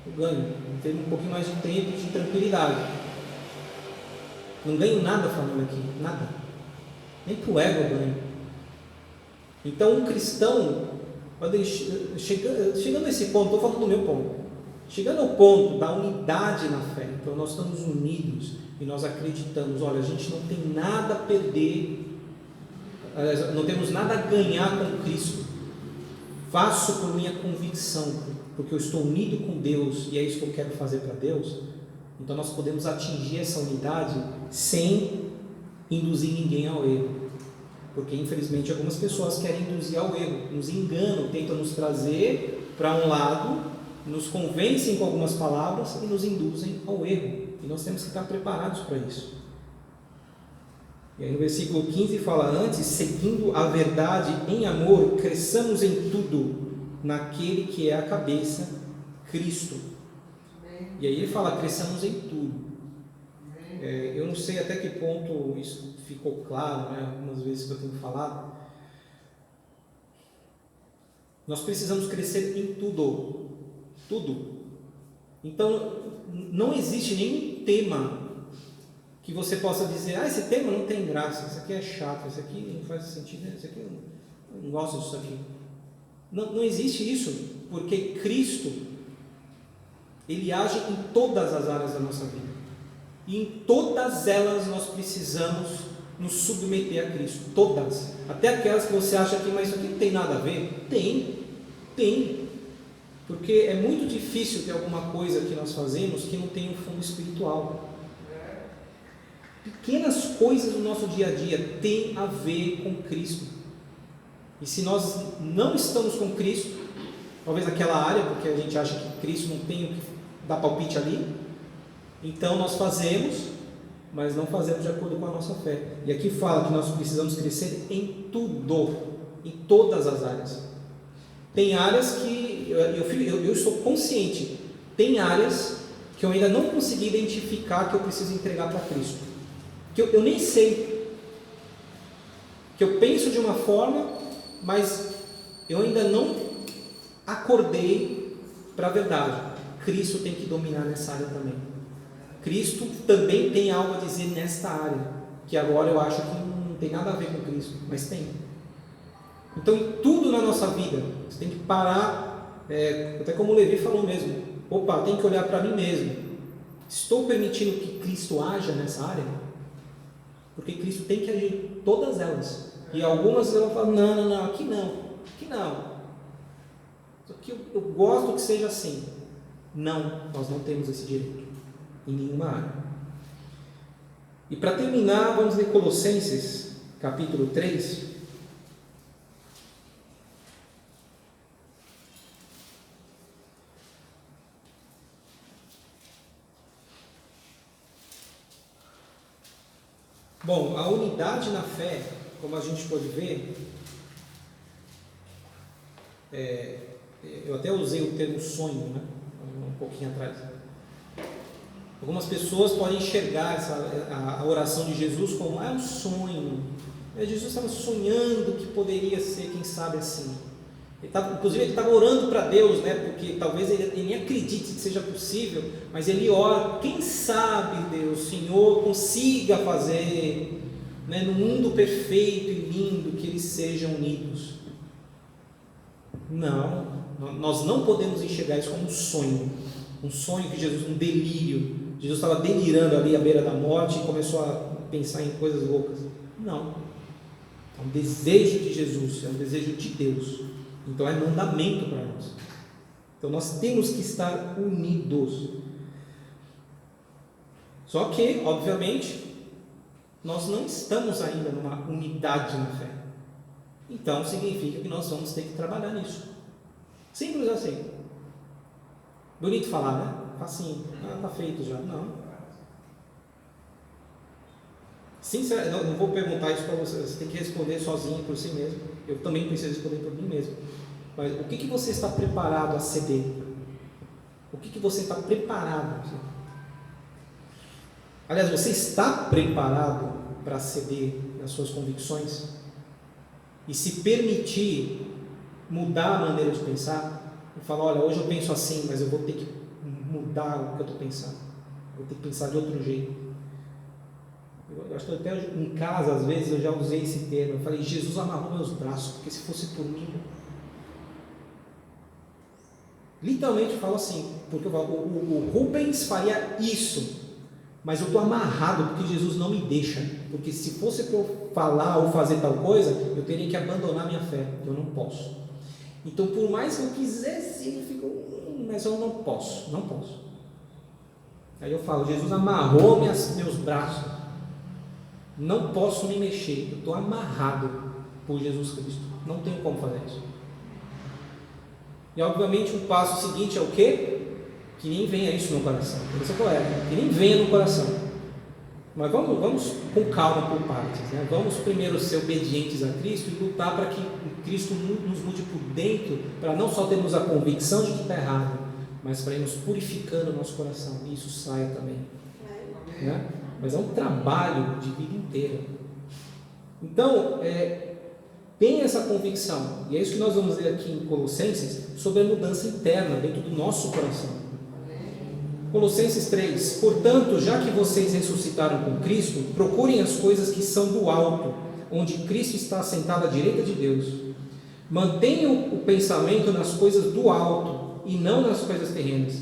Eu ganho. Ter um pouquinho mais de tempo, de tranquilidade. Não ganho nada falando aqui, nada. Nem para o ego eu ganho. Então, um cristão, chegando a esse ponto, estou falando do meu ponto, chegando ao ponto da unidade na fé, então nós estamos unidos e nós acreditamos, olha, a gente não tem nada a perder, não temos nada a ganhar com Cristo, faço por minha convicção, porque eu estou unido com Deus e é isso que eu quero fazer para Deus. Então nós podemos atingir essa unidade sem induzir ninguém ao erro, porque infelizmente algumas pessoas querem induzir ao erro, nos enganam, tentam nos trazer para um lado, nos convencem com algumas palavras e nos induzem ao erro, e nós temos que estar preparados para isso. E aí no versículo 15 fala: antes, seguindo a verdade em amor, cresçamos em tudo naquele que é a cabeça, Cristo. E aí ele fala: cresçamos em tudo. Eu não sei até que ponto isso ficou claro, né? Algumas vezes que eu tenho falado. Nós precisamos crescer em tudo. Tudo. Então, não existe nenhum tema que você possa dizer: esse tema não tem graça, isso aqui é chato, isso aqui não faz sentido, isso aqui eu não gosto disso aqui. Não existe isso, porque Cristo, Ele age em todas as áreas da nossa vida. E em todas elas nós precisamos nos submeter a Cristo. Todas. Até aquelas que você acha que, mas isso aqui não tem nada a ver. Tem. Porque é muito difícil ter alguma coisa que nós fazemos que não tem um fundo espiritual. Pequenas coisas do nosso dia a dia têm a ver com Cristo. E se nós não estamos com Cristo, talvez naquela área, porque a gente acha que Cristo não tem o que dar palpite ali, então nós fazemos, mas não fazemos de acordo com a nossa fé. E aqui fala que nós precisamos crescer em tudo, em todas as áreas. Tem áreas que eu estou consciente, tem áreas que eu ainda não consegui identificar que eu preciso entregar para Cristo, que eu nem sei, que eu penso de uma forma, mas eu ainda não acordei para a verdade. Cristo tem que dominar nessa área também. Cristo também tem algo a dizer nesta área, que agora eu acho que não tem nada a ver com Cristo, mas tem. Então, em tudo na nossa vida, você tem que parar, até como o Levi falou mesmo, tem que olhar para mim mesmo. Estou permitindo que Cristo haja nessa área? Porque Cristo tem que agir em todas elas. E algumas eu falo: não, aqui não. Só que eu gosto que seja assim. Não, nós não temos esse direito em nenhuma área. E para terminar, vamos ler Colossenses, capítulo 3. Bom, a unidade na fé, como a gente pode ver, eu até usei o termo sonho, né? Um pouquinho atrás. Algumas pessoas podem enxergar a oração de Jesus como um sonho. Jesus estava sonhando que poderia ser, quem sabe, assim. Inclusive ele estava orando para Deus, né? Porque talvez ele nem acredite que seja possível, mas ele ora: quem sabe, Deus, Senhor, consiga fazer, né, no mundo perfeito e lindo, que eles sejam unidos. Não, nós não podemos enxergar isso como um sonho que Jesus, um delírio. Jesus estava delirando ali à beira da morte e começou a pensar em coisas loucas. Não, é um desejo de Jesus, é um desejo de Deus. Então é mandamento para nós. Então nós temos que estar unidos. Só que, obviamente, nós não estamos ainda numa unidade na fé. Então significa que nós vamos ter que trabalhar nisso. Simples assim. Bonito falar, né? Facinho. Está feito já. Não. Sinceramente, não vou perguntar isso para você. Você tem que responder sozinho por si mesmo. Eu também preciso responder por mim mesmo. Mas o que você está preparado a ceder? O que você está preparado? Aliás, você está preparado para ceder nas suas convicções? E se permitir mudar a maneira de pensar? E falar: olha, hoje eu penso assim, mas eu vou ter que mudar o que eu estou pensando. Vou ter que pensar de outro jeito. Eu acho que até em casa, às vezes, eu já usei esse termo. Eu falei, Jesus amarrou meus braços, porque se fosse por mim... Literalmente eu falo assim, porque eu falo, o Rubens faria isso, mas eu estou amarrado porque Jesus não me deixa. Porque se fosse para eu falar ou fazer tal coisa, eu teria que abandonar minha fé. Eu não posso. Então, por mais que eu quisesse, eu fico, mas eu não posso. Aí eu falo, Jesus amarrou meus braços. Não posso me mexer. Eu estou amarrado por Jesus Cristo. Não tenho como fazer isso. E obviamente o passo seguinte é o quê? Que nem venha isso no coração. Esse é o correto. Que nem venha no coração. Mas vamos com calma por partes. Né? Vamos primeiro ser obedientes a Cristo e lutar para que Cristo nos mude por dentro, para não só termos a convicção de que está errado, mas para irmos purificando o nosso coração. E isso saia também. Né? Mas é um trabalho de vida inteira. Então, tem essa convicção, e é isso que nós vamos ler aqui em Colossenses, sobre a mudança interna dentro do nosso coração. Colossenses 3: portanto, já que vocês ressuscitaram com Cristo, procurem as coisas que são do alto, onde Cristo está assentado à direita de Deus. Mantenham o pensamento nas coisas do alto, e não nas coisas terrenas,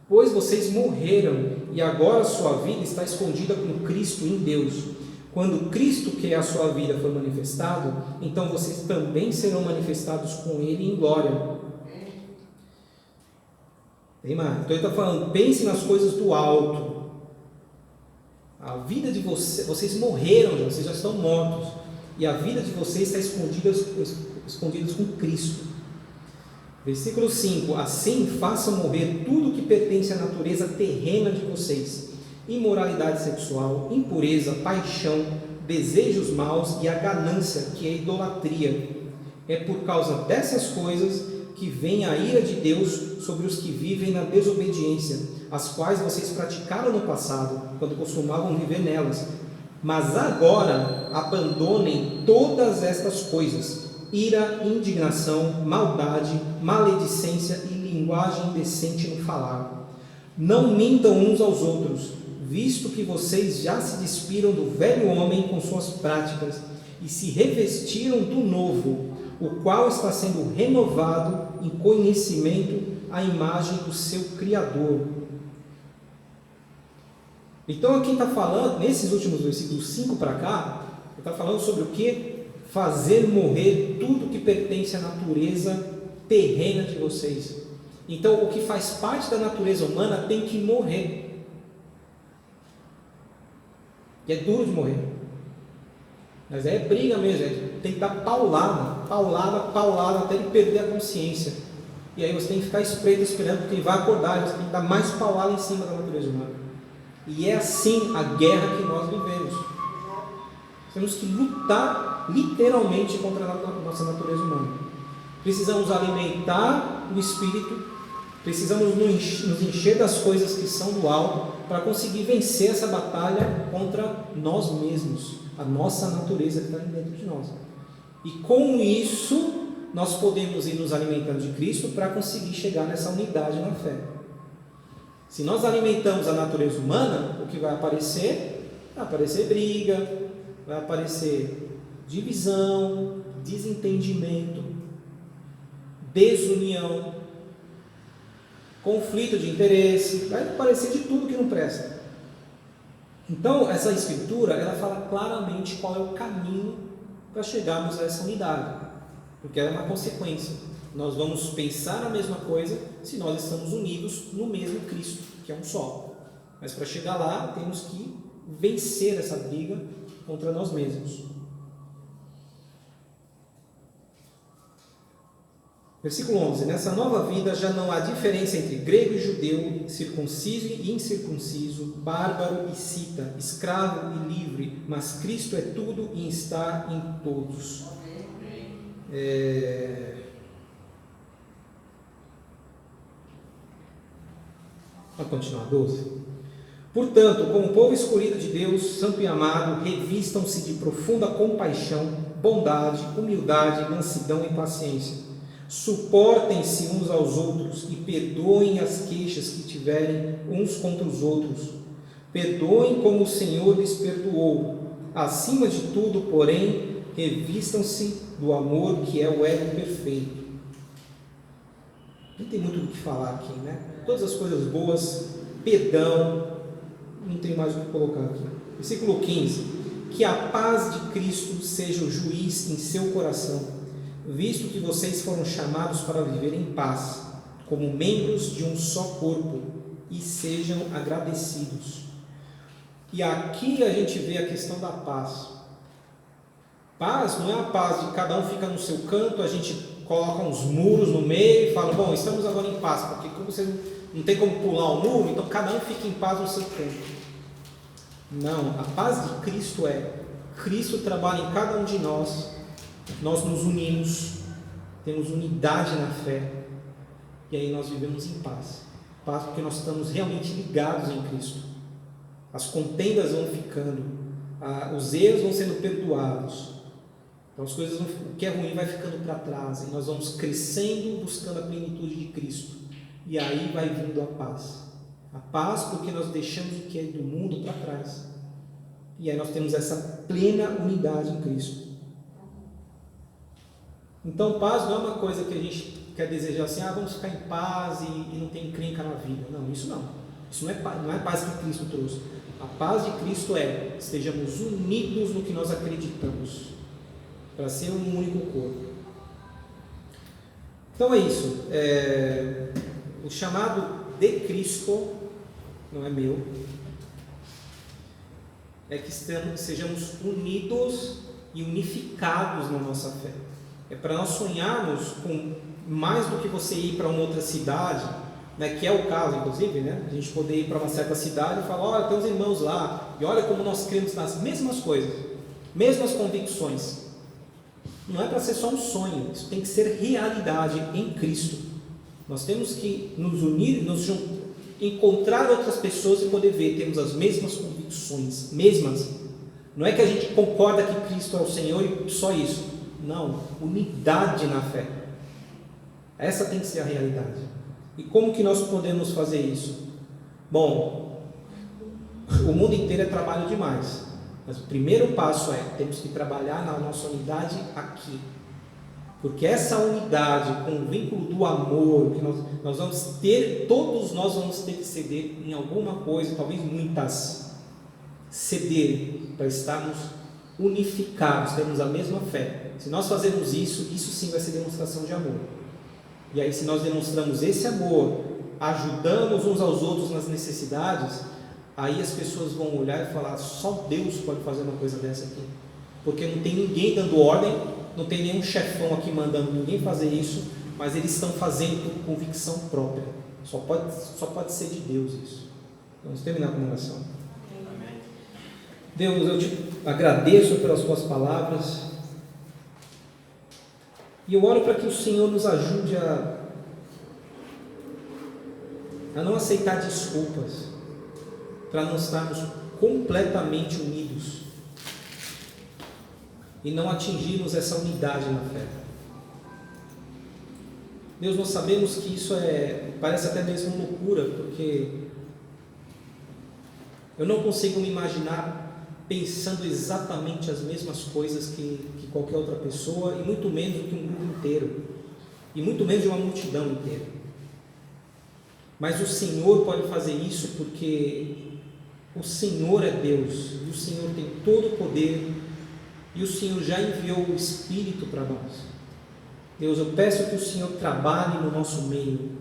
pois vocês morreram, e agora sua vida está escondida com Cristo em Deus. Quando Cristo, que é a sua vida, for manifestado, então vocês também serão manifestados com Ele em glória. Tem mais. Então ele está falando, pense nas coisas do alto. A vida de vocês morreram, vocês já estão mortos. E a vida de vocês está escondidas com Cristo. Versículo 5: assim façam morrer tudo que pertence à natureza terrena de vocês: imoralidade sexual, impureza, paixão, desejos maus e a ganância, que é a idolatria. É por causa dessas coisas que vem a ira de Deus sobre os que vivem na desobediência, as quais vocês praticaram no passado, quando costumavam viver nelas. Mas agora abandonem todas estas coisas: ira, indignação, maldade, maledicência e linguagem indecente no falar. Não mintam uns aos outros, visto que vocês já se despiram do velho homem com suas práticas e se revestiram do novo, o qual está sendo renovado em conhecimento à imagem do seu Criador. Então aqui está falando, nesses últimos versículos 5 para cá, está falando sobre o que? Fazer morrer tudo que pertence à natureza terrena de vocês. Então o que faz parte da natureza humana tem que morrer. E é duro de morrer. Mas é briga mesmo, tem que dar paulada, até ele perder a consciência. E aí você tem que ficar espreito esperando, porque ele vai acordar, você tem que dar mais paulada em cima da natureza humana. E é assim a guerra que nós vivemos. Temos que lutar literalmente contra a nossa natureza humana. Precisamos alimentar o espírito, precisamos nos encher das coisas que são do alto, para conseguir vencer essa batalha contra nós mesmos, a nossa natureza que está dentro de nós. E com isso, nós podemos ir nos alimentando de Cristo para conseguir chegar nessa unidade na fé. Se nós alimentamos a natureza humana, o que vai aparecer? Vai aparecer briga, vai aparecer divisão, desentendimento, desunião, conflito de interesse, vai aparecer de tudo que não presta. Então, essa escritura, ela fala claramente qual é o caminho para chegarmos a essa unidade, porque ela é uma consequência. Nós vamos pensar a mesma coisa se nós estamos unidos no mesmo Cristo, que é um só. Mas para chegar lá, temos que vencer essa briga contra nós mesmos. Versículo 11: nessa nova vida já não há diferença entre grego e judeu, circunciso e incircunciso, bárbaro e cita, escravo e livre, mas Cristo é tudo e está em todos. Vamos continuar, 12. Portanto, como povo escolhido de Deus, santo e amado, revistam-se de profunda compaixão, bondade, humildade, mansidão e paciência. Suportem-se uns aos outros e perdoem as queixas que tiverem uns contra os outros. Perdoem como o Senhor lhes perdoou. Acima de tudo, porém, revistam-se do amor, que é o elo perfeito. Não tem muito o que falar aqui, né? Todas as coisas boas, perdão, não tem mais o que colocar aqui. Versículo 15: que a paz de Cristo seja o juiz em seu coração, visto que vocês foram chamados para viver em paz, como membros de um só corpo, e sejam agradecidos. E aqui a gente vê a questão da paz. Paz não é a paz de cada um fica no seu canto, a gente coloca uns muros no meio e fala, bom, estamos agora em paz, porque como você não tem como pular o muro, então cada um fica em paz no seu canto. Não, a paz de Cristo é, Cristo trabalha em cada um de nós, nós nos unimos, temos unidade na fé, e aí nós vivemos em paz. Paz porque nós estamos realmente ligados em Cristo. As contendas vão ficando, os erros vão sendo perdoados. Então as coisas, o que é ruim vai ficando para trás, e nós vamos crescendo buscando a plenitude de Cristo. E aí vai vindo a paz. A paz porque nós deixamos o que é do mundo para trás. E aí nós temos essa plena unidade em Cristo. Então paz não é uma coisa que a gente quer desejar assim, vamos ficar em paz e não tem encrenca na vida. Não, isso não. Isso não é paz que Cristo trouxe. A paz de Cristo é, estejamos unidos no que nós acreditamos, para ser um único corpo. Então é isso. O chamado de Cristo, não é meu, é que sejamos unidos e unificados na nossa fé. É para nós sonharmos com mais do que você ir para uma outra cidade, né, que é o caso, inclusive, né, a gente poder ir para uma certa cidade e falar, olha, tem uns irmãos lá, e olha como nós cremos nas mesmas coisas, mesmas convicções. Não é para ser só um sonho, isso tem que ser realidade em Cristo. Nós temos que nos unir, encontrar outras pessoas e poder ver, temos as mesmas convicções, mesmas. Não é que a gente concorda que Cristo é o Senhor e só isso. Não, unidade na fé. Essa tem que ser a realidade. E como que nós podemos fazer isso? Bom, o mundo inteiro é trabalho demais. Mas o primeiro passo temos que trabalhar na nossa unidade aqui. Porque essa unidade, com o vínculo do amor, que nós vamos ter, todos nós vamos ter que ceder em alguma coisa, talvez muitas, ceder para estarmos unificados, termos a mesma fé. Se nós fazermos isso sim vai ser demonstração de amor. E aí, se nós demonstramos esse amor, ajudamos uns aos outros nas necessidades, aí as pessoas vão olhar e falar, só Deus pode fazer uma coisa dessa aqui. Porque não tem ninguém dando ordem, não tem nenhum chefão aqui mandando ninguém fazer isso, mas eles estão fazendo por convicção própria. Só pode ser de Deus isso. Vamos terminar com uma oração. Deus, eu te agradeço pelas tuas palavras. E eu oro para que o Senhor nos ajude a não aceitar desculpas, para não estarmos completamente unidos e não atingirmos essa unidade na fé. Deus, nós sabemos que isso parece até mesmo loucura, porque eu não consigo me imaginar pensando exatamente as mesmas coisas que qualquer outra pessoa, e muito menos do que um grupo inteiro, e muito menos de uma multidão inteira. Mas o Senhor pode fazer isso porque o Senhor é Deus, e o Senhor tem todo o poder, e o Senhor já enviou o Espírito para nós. Deus, eu peço que o Senhor trabalhe no nosso meio,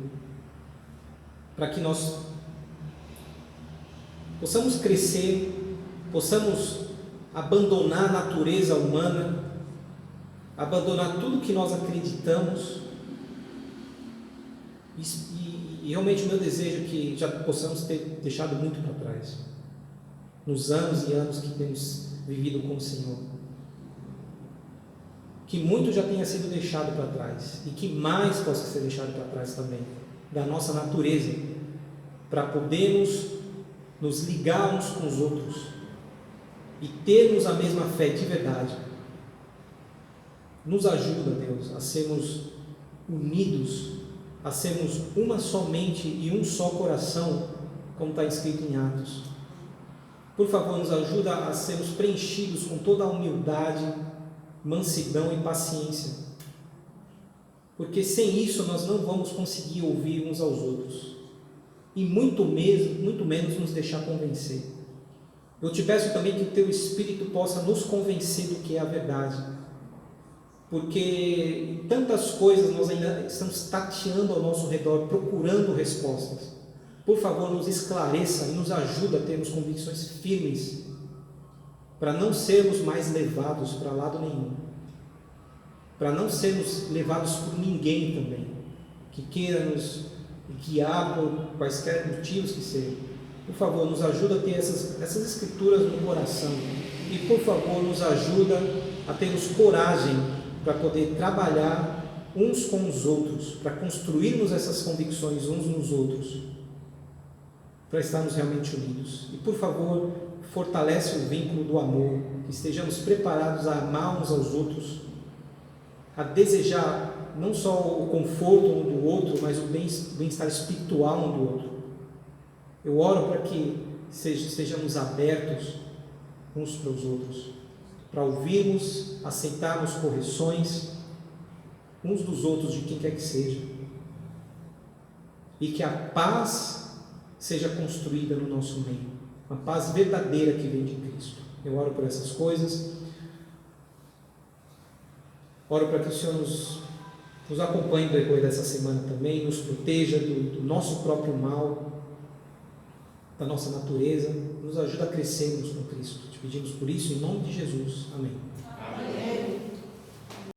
para que nós possamos crescer, possamos abandonar a natureza humana, abandonar tudo que nós acreditamos, e realmente o meu desejo é que já possamos ter deixado muito para trás, nos anos e anos que temos vivido com o Senhor, que muito já tenha sido deixado para trás, e que mais possa ser deixado para trás também, da nossa natureza, para podermos nos ligar uns com os outros, e termos a mesma fé de verdade. Nos ajuda, Deus, a sermos unidos, a sermos uma só mente e um só coração, como está escrito em Atos. Por favor, nos ajuda a sermos preenchidos com toda a humildade, mansidão e paciência, porque sem isso nós não vamos conseguir ouvir uns aos outros, e muito menos nos deixar convencer. Eu te peço também que o Teu Espírito possa nos convencer do que é a verdade, porque em tantas coisas nós ainda estamos tateando ao nosso redor, procurando respostas. Por favor, nos esclareça e nos ajuda a termos convicções firmes, para não sermos mais levados para lado nenhum, para não sermos levados por ninguém também, que queira nos guiar por quaisquer motivos que sejam. Por favor, nos ajuda a ter essas escrituras no coração, e por favor, nos ajuda a termos coragem para poder trabalhar uns com os outros, para construirmos essas convicções uns nos outros, para estarmos realmente unidos. E por favor, fortalece o vínculo do amor, que estejamos preparados a amar uns aos outros, a desejar não só o conforto um do outro, mas o bem-estar espiritual um do outro. Eu oro para que estejamos abertos uns para os outros, para ouvirmos, aceitarmos correções uns dos outros, de quem quer que seja, e que a paz seja construída no nosso meio, uma paz verdadeira que vem de Cristo. Eu oro por essas coisas, oro para que o Senhor nos acompanhe depois dessa semana também, nos proteja do nosso próprio mal, da nossa natureza, nos ajuda a crescermos com Cristo. Te pedimos por isso em nome de Jesus. Amém.